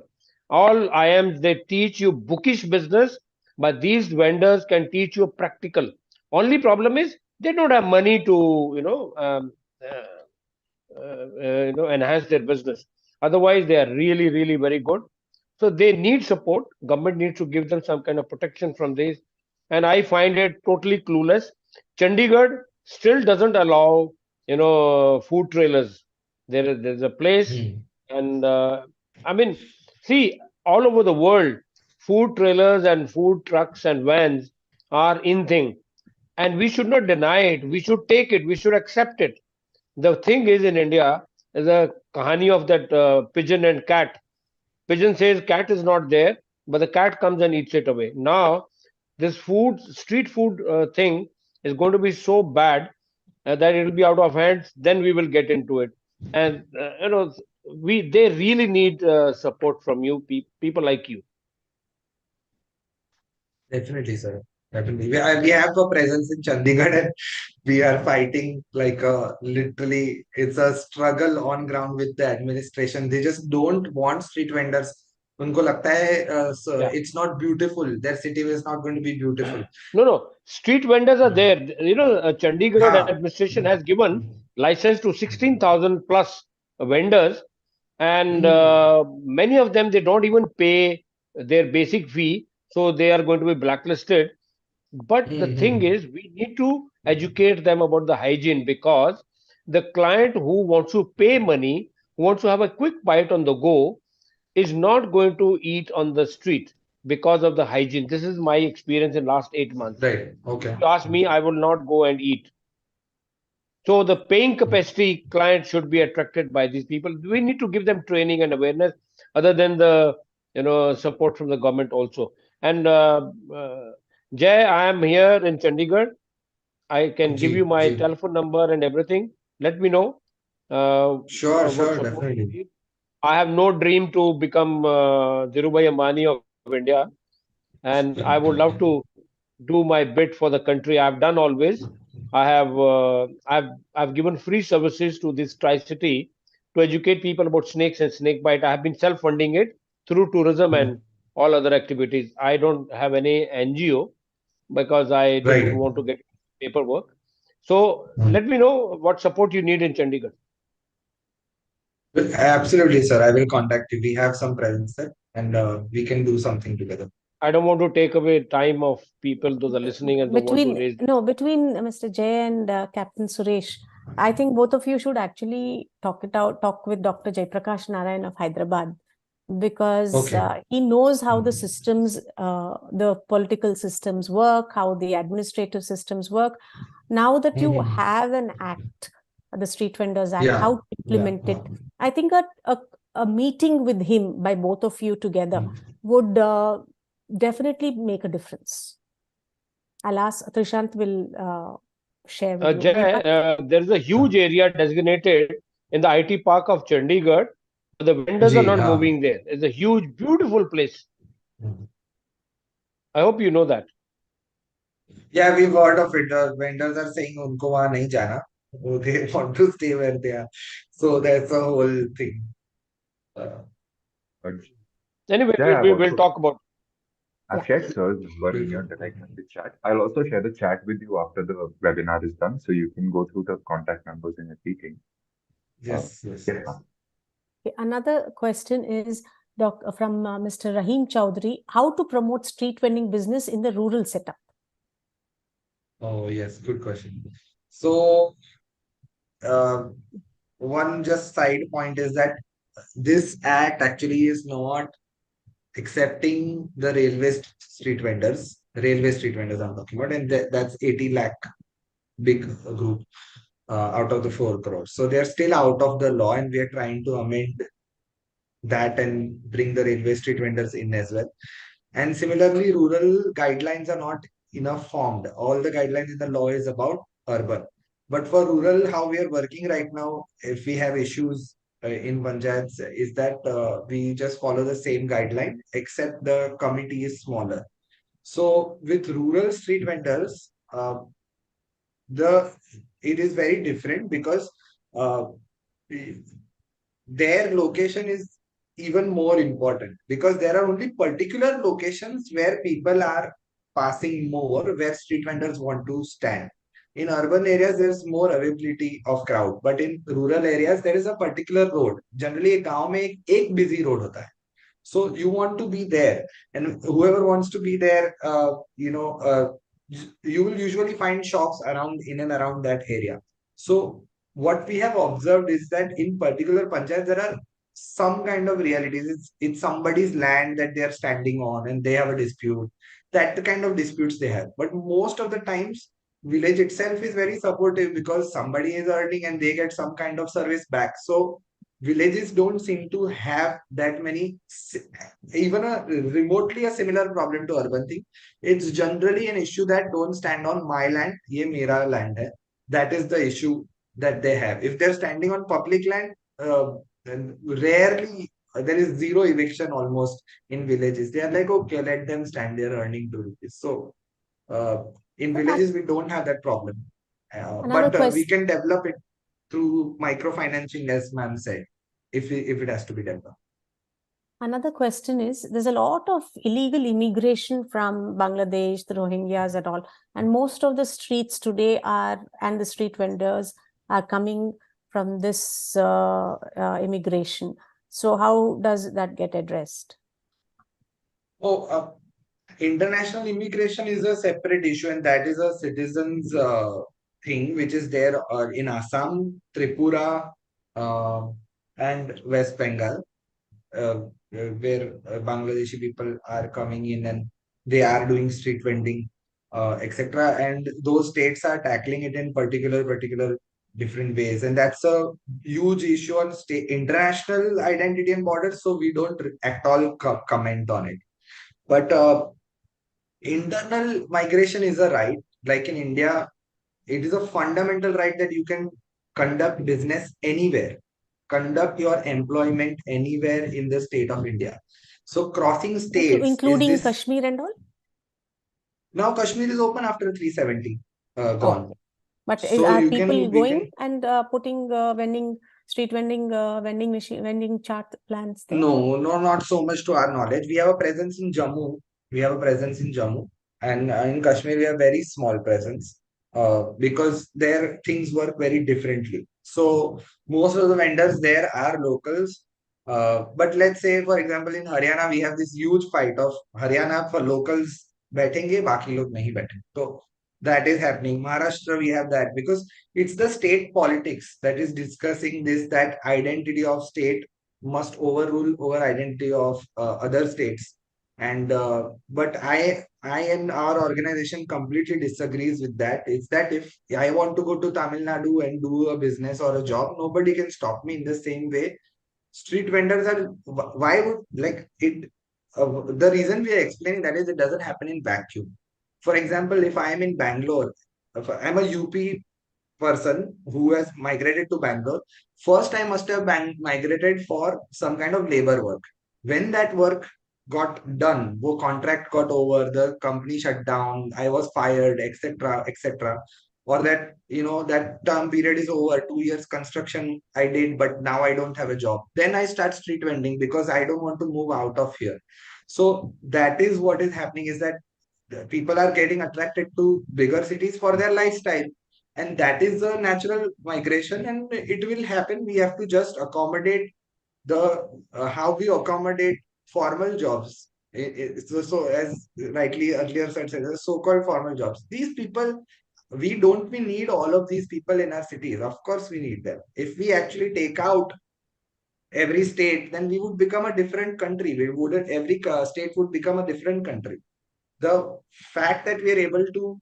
All IIMs, they teach you bookish business, but these vendors can teach you practical. Only problem is they don't have money to, enhance their business. Otherwise, they are really very good. So they need support. Government needs to give them some kind of protection from this. And I find it totally clueless. Chandigarh still doesn't allow, food trailers. There's a place, and I mean, see, all over the world, food trailers and food trucks and vans are in thing, and we should not deny it. We should take it. We should accept it. The thing is, in India, is a kahani of that pigeon and cat. Pigeon says cat is not there, but the cat comes and eats it away. Now, this street food thing is going to be so bad that it will be out of hands. Then we will get into it. and they really need support from you, people like you. Definitely, sir. Definitely. We have a presence in Chandigarh and we are fighting like literally, it's a struggle on ground with the administration. They just don't want street vendors. उनको लगता है Yeah. it's not beautiful. Their city is not going to be beautiful. No. Street vendors are there. Chandigarh हाँ. administration has given license to 16,000 plus vendors, and many of them they don't even pay their basic fee, so they are going to be blacklisted. But the thing is, we need to educate them about the hygiene, because the client who wants to pay money, who wants to have a quick bite on the go, is not going to eat on the street because of the hygiene. This is my experience in last 8 months. Right. Okay. If you ask me, I will not go and eat. So the paying capacity clients should be attracted by these people. We need to give them training and awareness, other than the support from the government also. And Jay, I am here in Chandigarh. I can give you ji, my ji. telephone number and everything. Let me know Sure, what sure, support you definitely. need. I have no dream to become Dhirubhai Ambani of India, and I would love to do my bit for the country. I've done always. I've given free services to this Tri City to educate people about snakes and snake bite. I have been self-funding it through tourism and all other activities. I don't have any NGO because I didn't Right. want to get paperwork. So let me know what support you need in Chandigarh. Absolutely, sir. I will contact you. We have some presence there and we can do something together. I don't want to take away time of people, those are listening and those want to raise. Between Mr. Jay and Captain Suresh, I think both of you should actually talk with Dr. Jaiprakash Narayan of Hyderabad, because he knows how the systems, the political systems work, how the administrative systems work. Now that you have an act, the Street Vendors Act, how to implement it, I think a meeting with him by both of you together would definitely make a difference. I'll ask Trishant will share with you. Jay, there is a huge area designated in the IT park of Chandigarh. The vendors are not moving there. It's a huge, beautiful place. I hope you know that. Yeah, we've heard of it. Vendors are saying unko wahan nahi jana. They want to stay where they are. So that's a whole thing. Anyway, Yeah, we will talk about. I've shared Sir's number in your direct message chat. I'll also share the chat with you after the webinar is done, so you can go through the contact numbers in your meeting. Yes. Okay, another question is from Mr. Rahim Chowdhury: how to promote street vending business in the rural setup? Oh, yes, good question. So, one just side point is that this act actually is not accepting the railway street vendors I'm talking about, and that's 80 lakh big group out of the 4 crores. So they're still out of the law, and we are trying to amend that and bring the railway street vendors in as well. And similarly, rural guidelines are not enough formed. All the guidelines in the law is about urban. But for rural, how we are working right now, if we have issues in panchayats, is that we just follow the same guideline, except the committee is smaller. So with rural street vendors, it is very different because uh, their location is even more important, because there are only particular locations where people are passing more, where street vendors want to stand. In urban areas, there's more availability of crowd, but in rural areas, there is a particular road. Generally, a गांव में एक busy road होता है. So you want to be there, and whoever wants to be there, you will usually find shops around in and around that area. So what we have observed is that in particular panchayat, there are some kind of realities. It's somebody's land that they are standing on, and they have a dispute. That the kind of disputes they have. But most of the times, village itself is very supportive because somebody is earning and they get some kind of service back. So villages don't seem to have that many, even a remotely a similar problem to urban thing. It's generally an issue that don't stand on my land, ye mera land hai. That is the issue that they have. If they're standing on public land, then rarely there is zero eviction almost in villages. They are like, okay, let them stand there earning 2 rupees. So in villages, we don't have that problem. Another But we question. can develop it through microfinancing, as ma'am said, if it has to be developed. Another question is, there's a lot of illegal immigration from Bangladesh, the Rohingyas and all, and most of the streets today and the street vendors are coming from this immigration. So how does that get addressed? International immigration is a separate issue, and that is a citizens thing which is there in Assam, Tripura, and West Bengal, where Bangladeshi people are coming in and they are doing street vending, etc. And those states are tackling it in particular different ways, and that's a huge issue on state international identity and borders. So we don't at all comment on it, but internal migration is a right. Like in India, it is a fundamental right that you can conduct business anywhere, conduct your employment anywhere in the state of India. So crossing states is including this. Kashmir and all? Now Kashmir is open after 370 gone. But So are you people can going and putting street vending, vending machine, vending chart plans there? No, not so much to our knowledge. We have a presence in Jammu. We have a presence in Jammu, and in Kashmir we have very small presence because there things work very differently. So most of the vendors there are locals. But let's say, for example, in Haryana we have this huge fight of Haryana for locals बैठेंगे बाकी लोग नहीं बैठेंगे. So that is happening. Maharashtra we have that because it's the state politics that is discussing this, that identity of state must overrule over identity of other states. And but I and our organization completely disagrees with that. It's that if I want to go to Tamil Nadu and do a business or a job, nobody can stop me. In the same way, street vendors are, why would, like it, the reason we are explaining that is it doesn't happen in vacuum. For example, if I am in Bangalore, if I'm a UP person who has migrated to Bangalore, first I must have migrated for some kind of labor work. When that work got done, the contract got over, the company shut down, I was fired, etc., etc. Or that, that term period is over, 2 years construction I did, but now I don't have a job. Then I start street vending because I don't want to move out of here. So that is what is happening, is that people are getting attracted to bigger cities for their lifestyle, and that is a natural migration, and it will happen. We have to just accommodate the how we accommodate formal jobs. So as rightly earlier said, so-called formal jobs, these people, we need all of these people in our cities. Of course we need them. If we actually take out every state, then we would become a different country. We wouldn't Every state would become a different country. The fact that we are able to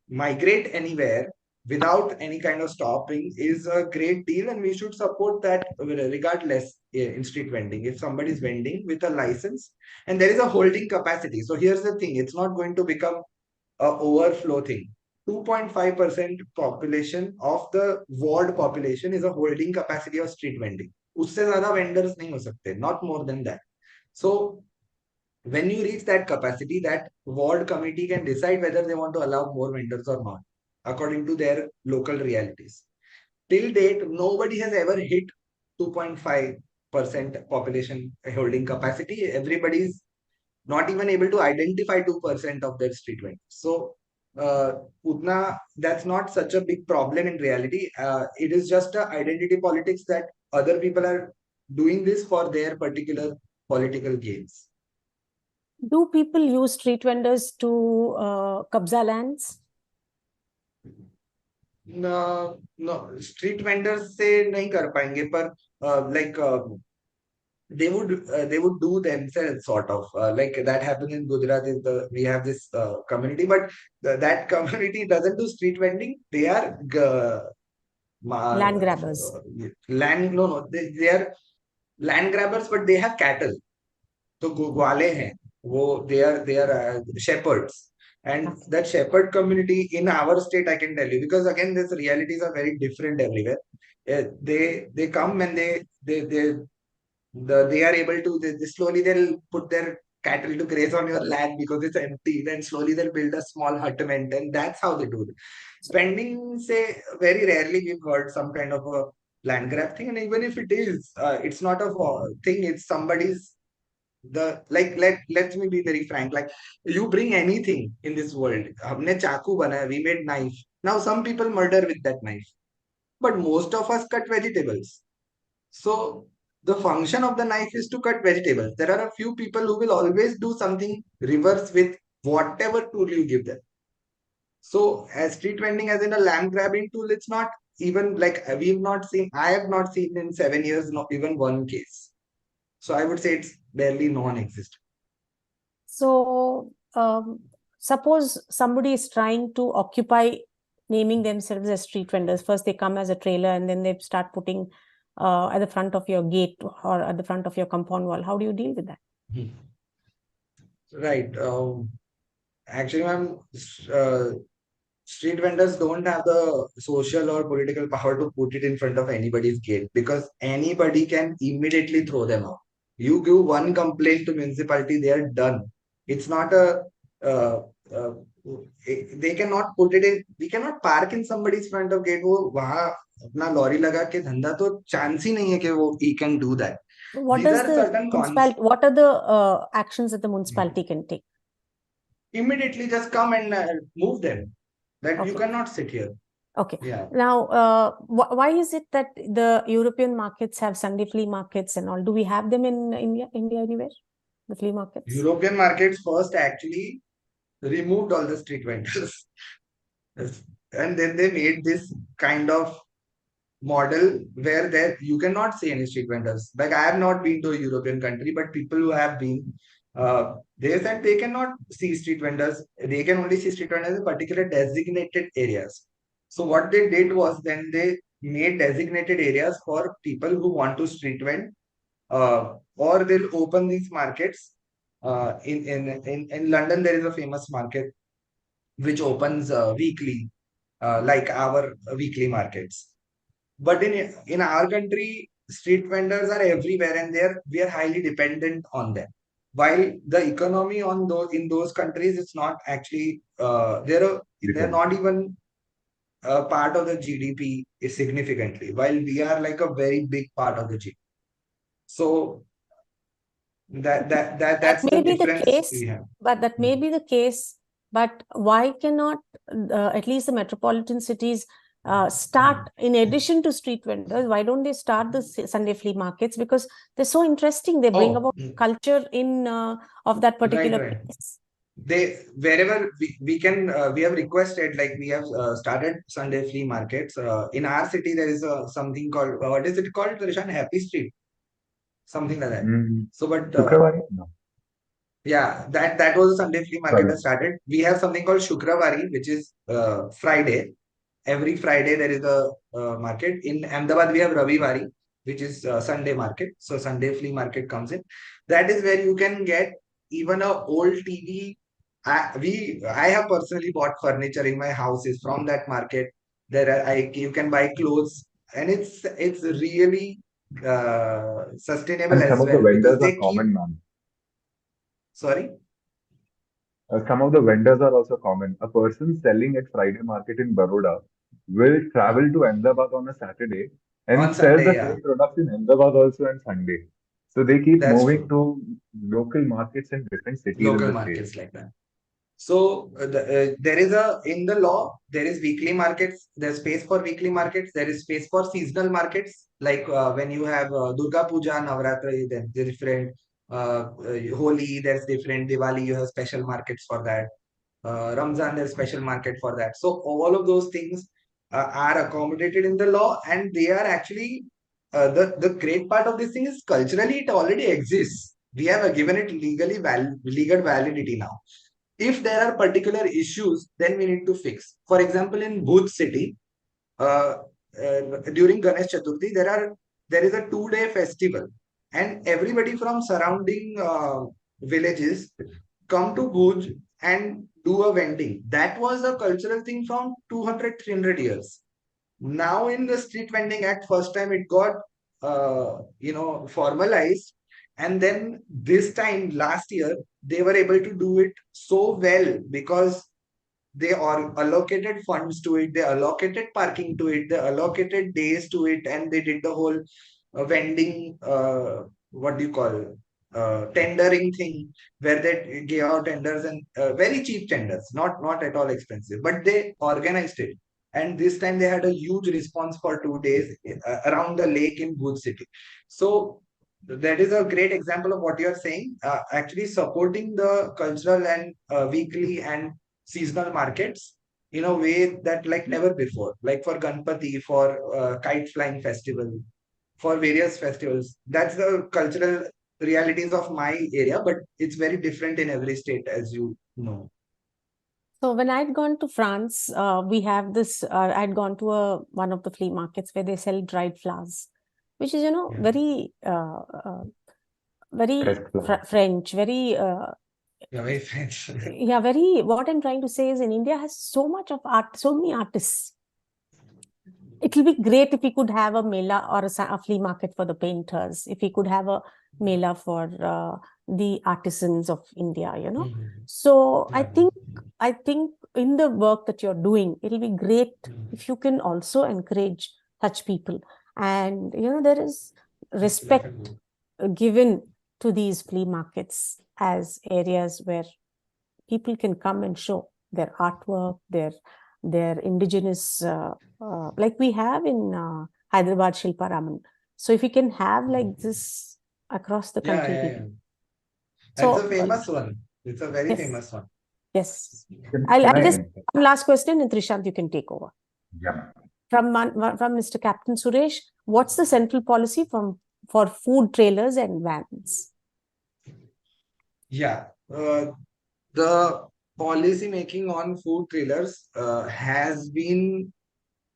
migrate anywhere without any kind of stopping is a great deal, and we should support that regardless in street vending. If somebody is vending with a license and there is a holding capacity, so here's the thing, it's not going to become a overflow thing. 2.5% population of the ward population is a holding capacity of street vending. उससे ज़्यादा vendors नहीं हो सकते, not more than that. So when you reach that capacity, that ward committee can decide whether they want to allow more vendors or not, according to their local realities. Till date, nobody has ever hit 2.5% population holding capacity. Everybody is not even able to identify 2% of their street vendors. So, that's not such a big problem in reality. It is just a identity politics that other people are doing this for their particular political gains. Do people use street vendors to kabza lands? No, street vendors से नहीं कर पाएंगे, पर like they would do themselves, sort of like that happens in Gujarat. We have this community, but that community doesn't do street vending. They are Land grabbers. they are land grabbers, but they have cattle. तो ग्वाले हैं वो, they are shepherds. And that shepherd community in our state, I can tell you, because again, these realities are very different everywhere. They come and they are able to they slowly they'll put their cattle to graze on your land because it's empty. Then slowly they'll build a small hutment, and that's how they do it. Spending, say, very rarely we've heard some kind of a land grab thing, and even if it is, it's not a thing. It's somebody's let me be very frank. Like you bring anything in this world. हमने चाकू बनाया, we made knife. Now some people murder with that knife, but most of us cut vegetables. So the function of the knife is to cut vegetables. There are a few people who will always do something reverse with whatever tool you give them. So as street vending, as in a land grabbing tool, it's not even like I have not seen in 7 years, not even one case. So I would say it's barely non-existent. So suppose somebody is trying to occupy naming themselves as street vendors. First they come as a trailer and then they start putting at the front of your gate or at the front of your compound wall. How do you deal with that? Right. Actually, ma'am, street vendors don't have the social or political power to put it in front of anybody's gate because anybody can immediately throw them out. You give one complaint to municipality, they are done. It's not a uh, uh, they cannot put it in. We cannot park in somebody's front of gate. वो वहाँ अपना lorry लगा के धंधा तो chance ही नहीं है कि वो he can do that. What These does are the certain municipality? What are the actions that the municipality can take? immediately just come and move them. That you Okay. cannot sit here. Okay. Yeah. Now, why is it that the European markets have Sunday flea markets and all? Do we have them in India anywhere? The flea markets? European markets first actually removed all the street vendors. And then they made this kind of model where there you cannot see any street vendors. Like I have not been to a European country, but people who have been, they said they cannot see street vendors. They can only see street vendors in particular designated areas. So what they did was then they made designated areas for people who want to street vend, or they'll open these markets. In London, there is a famous market which opens weekly, like our weekly markets. But in our country, street vendors are everywhere, and we are highly dependent on them. While the economy on those in those countries is not actually they're not even part of the GDP is significantly, while we are like a very big part of the GDP. So that's may the be the difference case, we have. but that may be the case. But why cannot at least the metropolitan cities start, in addition to street vendors, why don't they start the Sunday flea markets? Because they're so interesting. They bring about culture in of that particular Right. place. They wherever we can we have requested, like we have started Sunday flea markets in our city. There is something called what is it called, Rishan? Happy Street, something like that. So but No. yeah, that was a Sunday flea market that started. We have something called Shukravari, which is Friday. Every Friday there is a market. In Ahmedabad we have Ravivari, which is Sunday market. So Sunday flea market comes in. That is where you can get even a old TV. I have personally bought furniture in my houses from that market. You can buy clothes, and it's really sustainable And as some of the well because vendors they are common, man. Sorry. Some of the vendors are also common. A person selling at Friday market in Baroda will travel to Ahmedabad on a Saturday and On sell Sunday, the yeah. same products in Ahmedabad also on Sunday. So they keep That's moving true. to local markets in different cities in Local the markets state. like that. So there is in the law, there is weekly markets. There's space for weekly markets. There is space for seasonal markets. Like when you have Durga Puja, Navratri, then there's different. Holi, there's different. Diwali, you have special markets for that. Ramzan, there's special market for that. So all of those things are accommodated in the law, and they are actually the great part of this thing is culturally it already exists. We have given it legal validity now. If there are particular issues, then we need to fix. For example, in Bhuj city, during Ganesh Chaturthi, there is a 2-day festival, and everybody from surrounding villages come to Bhuj and do a vending. That was a cultural thing from 200, 300 years. Now in the street vending, at first time it got formalized, and then this time last year they were able to do it so well because they are allocated funds to it, they allocated parking to it, they allocated days to it, and they did the whole vending, what do you call, tendering thing, where they gave out tenders, and very cheap tenders, not at all expensive, but they organized it. And this time they had a huge response for 2 days around the lake in Bhuj city. So that is a great example of what you are saying, actually supporting the cultural and weekly and seasonal markets in a way that like never before, like for Ganpati, for kite flying festival, for various festivals. That's the cultural realities of my area, but it's very different in every state, as you know. So when I'd gone to France, we have this, I'd gone to one of the flea markets where they sell dried flowers, which is, Yeah. very Fresh flower. French, very, Yeah, very French. yeah, very, what I'm trying to say is in India has so much of art, so many artists. It will be great if we could have a mela or a flea market for the painters, if we could have a mela for the artisans of India, you know. So I think in the work that you're doing, it'll be great if you can also encourage such people. And, you know, there is respect given to these flea markets as areas where people can come and show their artwork, their indigenous, like we have in Hyderabad Shilpa Raman. So if we can have like this across the country, Yeah. So, That's a famous one. It's a very yes. famous one. Yes. Can I'll I- just one last question, and Trishant, you can take over. Yeah. From Mr. Captain Suresh, what's the central policy for food trailers and vans? Yeah. The policy making on food trailers has been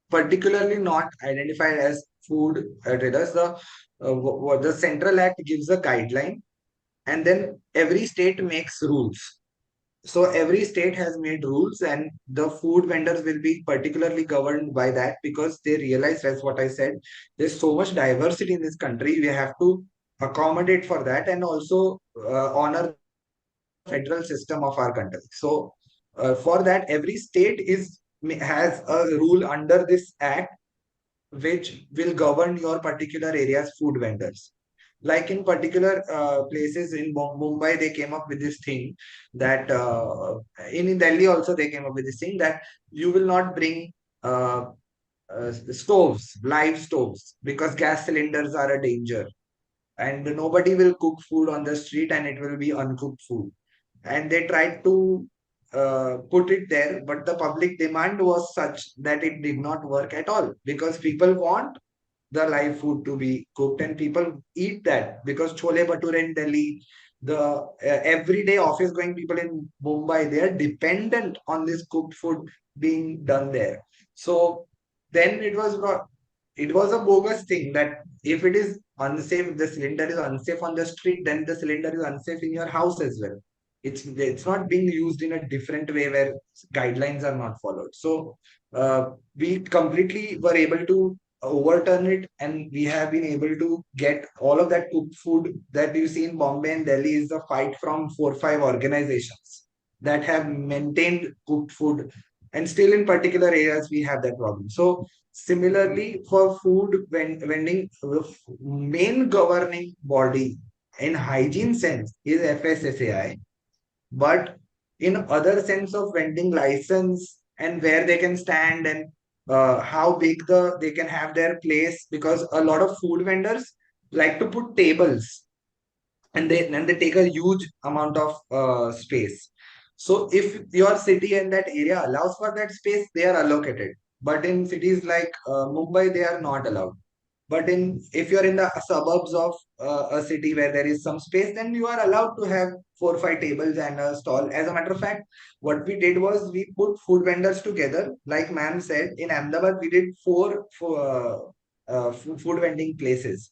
particularly not identified as food trailers. The Central Act gives a guideline, and then every state makes rules. So every state has made rules, and the food vendors will be particularly governed by that, because they realize, that's what I said, there's so much diversity in this country. We have to accommodate for that, and also honor the federal system of our country. So for that, every state has a rule under this act which will govern your particular area's food vendors. Like in particular places in Mumbai, they came up with this thing that in Delhi also they came up with this thing that you will not bring stoves, live stoves, because gas cylinders are a danger, and nobody will cook food on the street, and it will be uncooked food. And they tried to put it there, but the public demand was such that it did not work at all, because people want the live food to be cooked, and people eat that, because chole bhature in Delhi, the everyday office going people in Mumbai, they are dependent on this cooked food being done there. So then it was a bogus thing that if it is unsafe, if the cylinder is unsafe on the street, then the cylinder is unsafe in your house as well. It's not being used in a different way where guidelines are not followed. So we completely were able to overturn it, and we have been able to get all of that cooked food that you see in Bombay and Delhi is the fight from 4 or 5 organizations that have maintained cooked food, and still in particular areas we have that problem. So similarly for food vending, the main governing body in hygiene sense is FSSAI, but in other sense of vending license and where they can stand, and how big they can have their place, because a lot of food vendors like to put tables, and they take a huge amount of space. So if your city and that area allows for that space, they are allocated, but in cities like Mumbai, they are not allowed. But if you're in the suburbs of a city where there is some space, then you are allowed to have 4 or 5 tables and a stall. As a matter of fact, what we did was we put food vendors together. Like ma'am said, in Ahmedabad, we did four food vending places.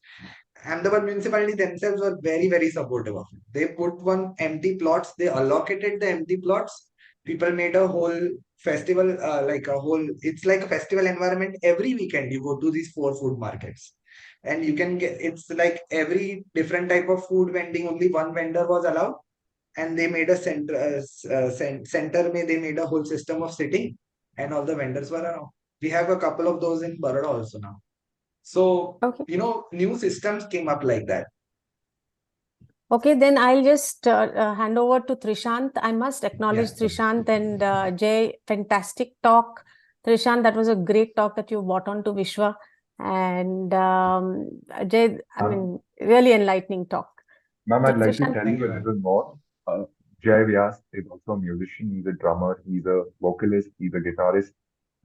Ahmedabad municipality themselves were very, very supportive of it. They put one empty plots, they allocated the empty plots. People made a whole festival, it's like a festival environment. Every weekend you go to these 4 food markets and you can get, it's like every different type of food vending, only one vendor was allowed. And they made a center, they made a whole system of sitting and all the vendors were around. We have a couple of those in Baroda also now. So, Okay. new systems came up like that. Okay, then I'll just hand over to Trishant. I must acknowledge Yeah. Trishant and Jay. Fantastic talk. Trishant, that was a great talk that you brought on to Vishwa. And Jay, I mean, really enlightening talk. Ma'am, I'd like to Trishant, tell Thank you a you. little more. Jai Vyas is also a musician. He's a drummer. He's a vocalist. He's a guitarist.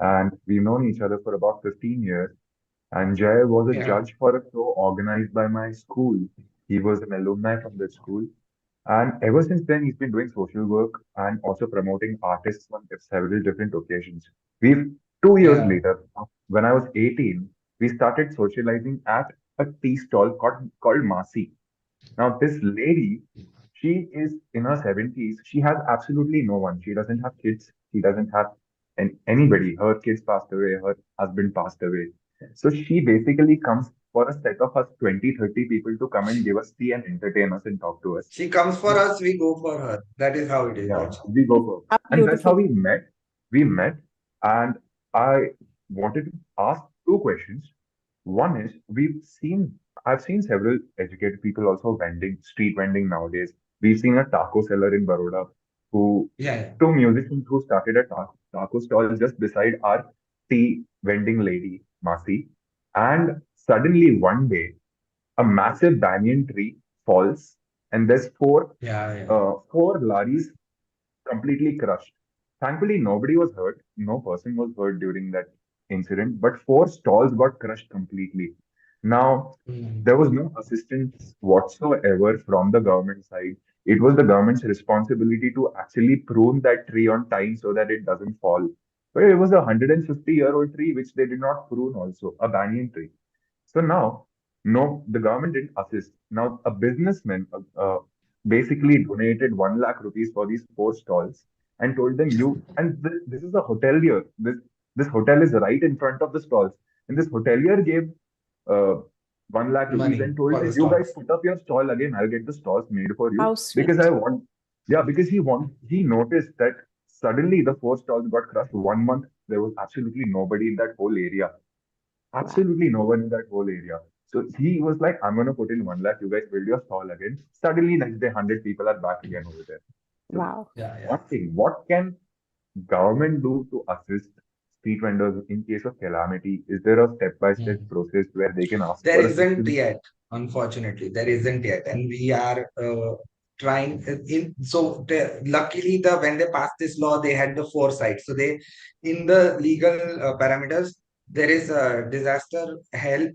And we've known each other for about 15 years. And Jai was a Yeah. judge for a show organized by my school. He was an alumni from the school. And ever since then, he's been doing social work and also promoting artists on several different occasions. We've 2 years Yeah. later, when I was 18, we started socializing at a tea stall called Masi. Now, this lady, she is in her 70s. She has absolutely no one. She doesn't have kids. She doesn't have anybody. Her kids passed away. Her husband passed away. So she basically comes for a set of us 20, 30 people to come and give us tea and entertain us and talk to us. She comes for us, we go for her. That is how it is Yeah, actually. we go for. how And that's how beautiful. we met. We met, and I wanted to ask 2 questions. One is I've seen several educated people also street vending nowadays. We've seen a taco seller in Baroda who, Yeah. 2 musicians who started a taco stall just beside our tea vending lady, Masi. And suddenly one day, a massive banyan tree falls, and there's Yeah. Yeah. four laris completely crushed. Thankfully, nobody was hurt. No person was hurt during that incident, but 4 stalls got crushed completely. Now, Mm. there was no assistance whatsoever from the government side. It was the government's responsibility to actually prune that tree on time so that it doesn't fall. But it was a 150-year-old tree which they did not prune also, a banyan tree. So now, no, the government didn't assist. Now, a businessman basically donated 1 lakh rupees for these 4 stalls and told them, this is a hotelier. This hotel is right in front of the stalls. And this hotelier gave uh, 1 lakh rupees Money and told for the them, you guys stalls. put up your stall again. I'll get the stalls made for you How because sweet. because he noticed that suddenly the 4 stalls got crushed 1 month. There was absolutely nobody in that whole area. Wow. Absolutely no one in that whole area. So he was like, I'm going to put in 1 lakh. You guys build your stall again. Suddenly, next day, 100 people are back again over there. So, Wow. Yeah. one thing, what can government do to assist street vendors in case of calamity? Is there a step-by-step Mm. process where they can ask There for isn't assistance? yet, unfortunately. There isn't yet, and we are trying. Luckily, when they passed this law, they had the foresight. So in the legal parameters, there is a disaster help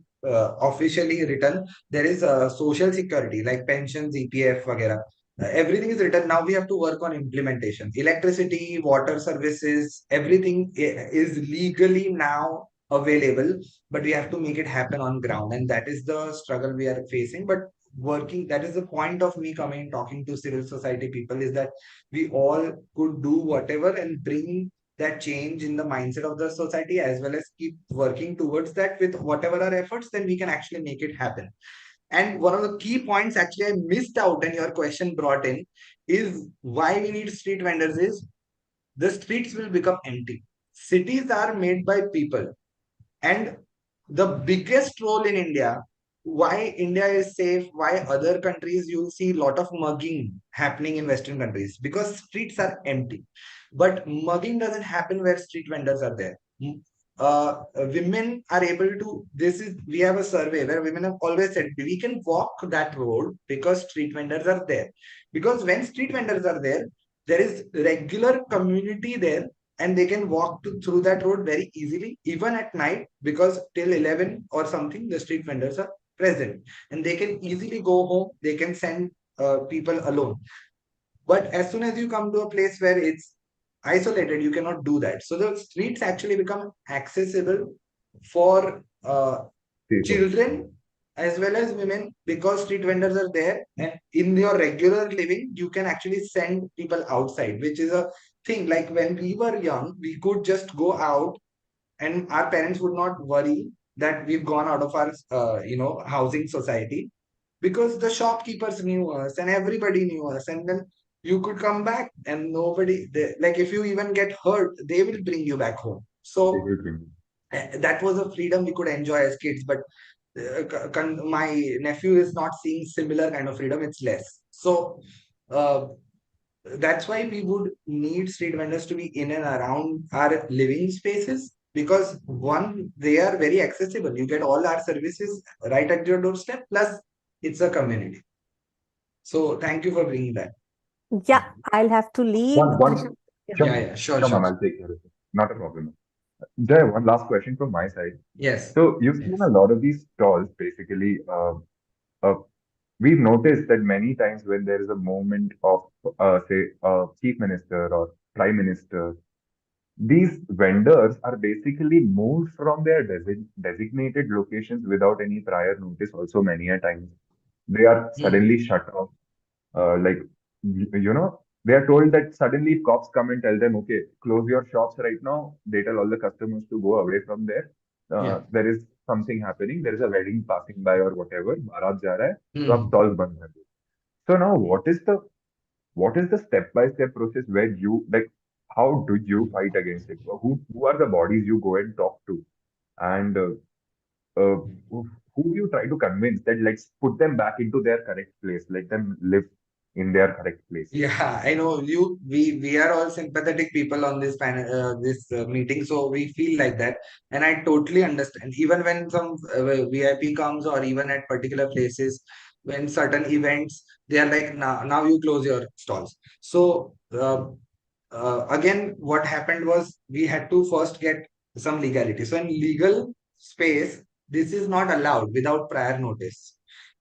officially written. There is a social security like pensions, EPF, वगैरह. Everything is written. Now we have to work on implementation. Electricity, water services, everything is legally now available, but we have to make it happen on ground, and that is the struggle we are facing. But working, that is the point of me coming talking to civil society people, is that we all could do whatever and bring that change in the mindset of the society, as well as keep working towards that with whatever our efforts, then we can actually make it happen. And one of the key points actually I missed out and your question brought in is why we need street vendors is the streets will become empty. Cities are made by people, and the biggest role in India, why India is safe, why other countries you'll see a lot of mugging happening in Western countries, because streets are empty. But mugging doesn't happen where street vendors are there. Women are able to, we have a survey where women have always said we can walk that road because street vendors are there. Because when street vendors are there, there is regular community there, and they can walk through that road very easily, even at night, because till 11 or something, the street vendors are present and they can easily go home. They can send people alone. But as soon as you come to a place where it's isolated, you cannot do that. So the streets actually become accessible for People. children as well as women, because street vendors are there, and in your regular living you can actually send people outside, which is a thing. Like when we were young, we could just go out and our parents would not worry that we've gone out of our housing society, because the shopkeepers knew us and everybody knew us, and then you could come back and like if you even get hurt, they will bring you back home. So that was a freedom we could enjoy as kids, but my nephew is not seeing similar kind of freedom, it's less. So uh, that's why we would need street vendors to be in and around our living spaces, because one, they are very accessible, you get all our services right at your doorstep, plus it's a community. So thank you for bringing that. Yeah, I'll have to leave. One, Yeah, sure, sure, ma'am, sure. I'll take care of it. Not a problem. Jay, one last question from my side. Yes. So you've seen a lot of these stalls, basically. Uh, we've noticed that many times when there is a moment of, say, a chief minister or prime minister, these vendors are basically moved from their designated locations without any prior notice. Also, many a times they are suddenly shut off. Like they are told that suddenly if cops come and tell them, okay, close your shops right now. They tell all the customers to go away from there. Yeah. There is something happening. There is a wedding passing by or whatever. Bharat ja raha hai, Hmm. so ab stalls band kar do. So now, what is the step-by-step process where you like? How do you fight against it? Who are the bodies you go and talk to, and uh, who you try to convince that let's put them back into their correct place, let them live in their correct place. Yeah, I know you. We are all sympathetic people on this panel, this meeting, so we feel like that, and I totally understand. Even when some VIP comes, or even at particular places, when certain events, they are like, now you close your stalls. So again, what happened was we had to first get some legality. So in legal space, this is not allowed without prior notice.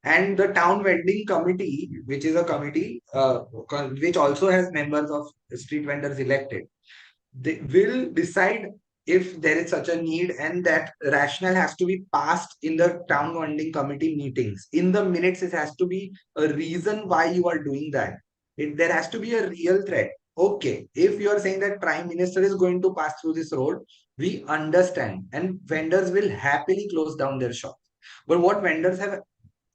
And the town vending committee, which is a committee which also has members of street vendors elected, they will decide if there is such a need, and that rationale has to be passed in the town vending committee meetings. In the minutes, it has to be a reason why you are doing that. There has to be a real threat. Okay, if you are saying that prime minister is going to pass through this road, we understand, and vendors will happily close down their shop. But what vendors have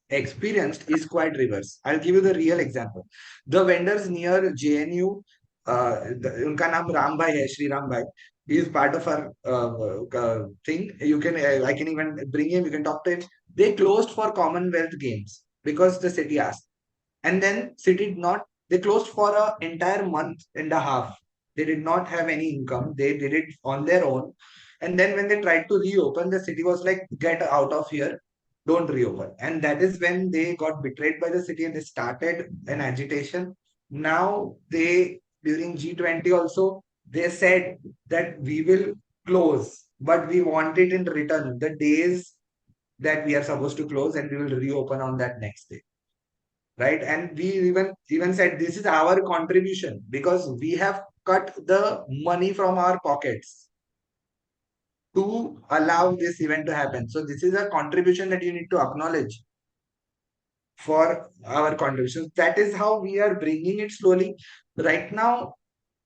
experienced is quite reverse. I'll give you the real example. The vendors near JNU, उनका नाम राम भाई है, Shri Ram Bhai. He is part of our thing. I can even bring him. You can talk to him. They closed for Commonwealth Games because the city asked, and then city did not. They closed for an entire month and a half. They did not have any income. They did it on their own. And then when they tried to reopen, the city was like, "Get out of here, don't reopen." And that is when they got betrayed by the city and they started an agitation. Now during G20 also, they said that we will close, but we want it in return the days that we are supposed to close, and we will reopen on that next day. Right? And we even said this is our contribution, because we have cut the money from our pockets to allow this event to happen. So this is a contribution that you need to acknowledge for our contributions. That is how we are bringing it slowly. Right now,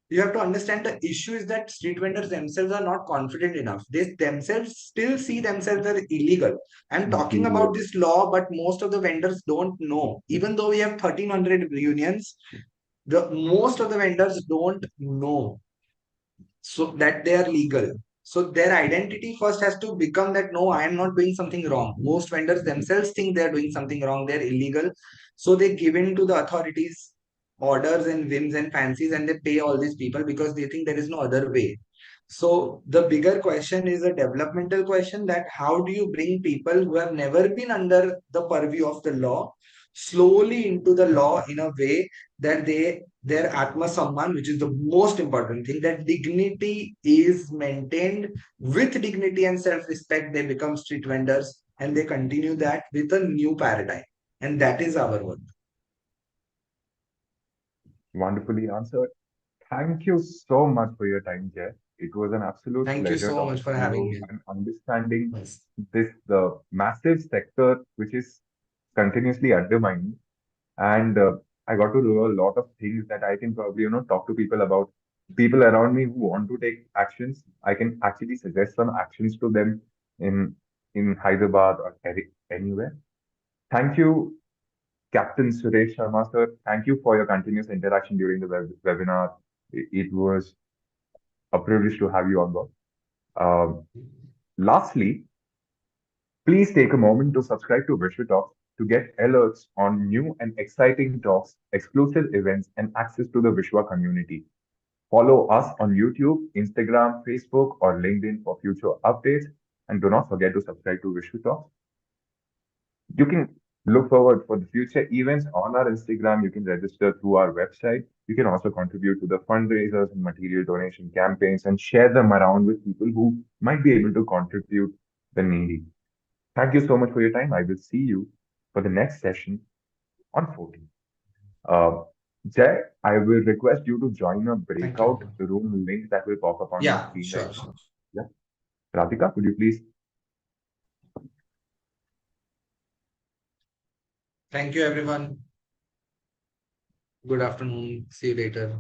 you have to understand the issue is that street vendors themselves are not confident enough. They themselves still see themselves as illegal. I'm talking about this law, but most of the vendors don't know. Even though we have 1,300 unions, the most of the vendors don't know so that they are legal. So their identity first has to become that no, I am not doing something wrong. Most vendors themselves think they're doing something wrong, they're illegal. So they give in to the authorities' orders and whims and fancies, and they pay all these people because they think there is no other way. So the bigger question is a developmental question, that how do you bring people who have never been under the purview of the law slowly into the law in a way that their Atma Samman, which is the most important thing, that dignity is maintained. With dignity and self-respect, they become street vendors, and they continue that with a new paradigm. And that is our work. Wonderfully answered. Thank you so much for your time, Jay. It was an absolute Thank you pleasure so talking much for to having you me. and understanding Yes. the massive sector which is continuously undermining. And I got to do a lot of things that I can probably, talk to people about. People around me who want to take actions, I can actually suggest some actions to them in Hyderabad or anywhere. Thank you, Captain Suresh Sharma, sir. Thank you for your continuous interaction during the webinar. It was a privilege to have you on board. Lastly, please take a moment to subscribe to WishwaTalk to get alerts on new and exciting talks, exclusive events, and access to the Vishwa community. Follow us on YouTube, Instagram, Facebook, or LinkedIn for future updates. And do not forget to subscribe to WishwaTalk. You can look forward for the future events on our Instagram. You can register through our website. You can also contribute to the fundraisers and material donation campaigns and share them around with people who might be able to contribute the needy. Thank you so much for your time. I will see you for the next session on 14. Jay, I will request you to join a breakout room link that will pop up on your Yeah, screen sure, right now. sure. Yeah. Radhika, could you please? Thank you, everyone. Good afternoon. See you later.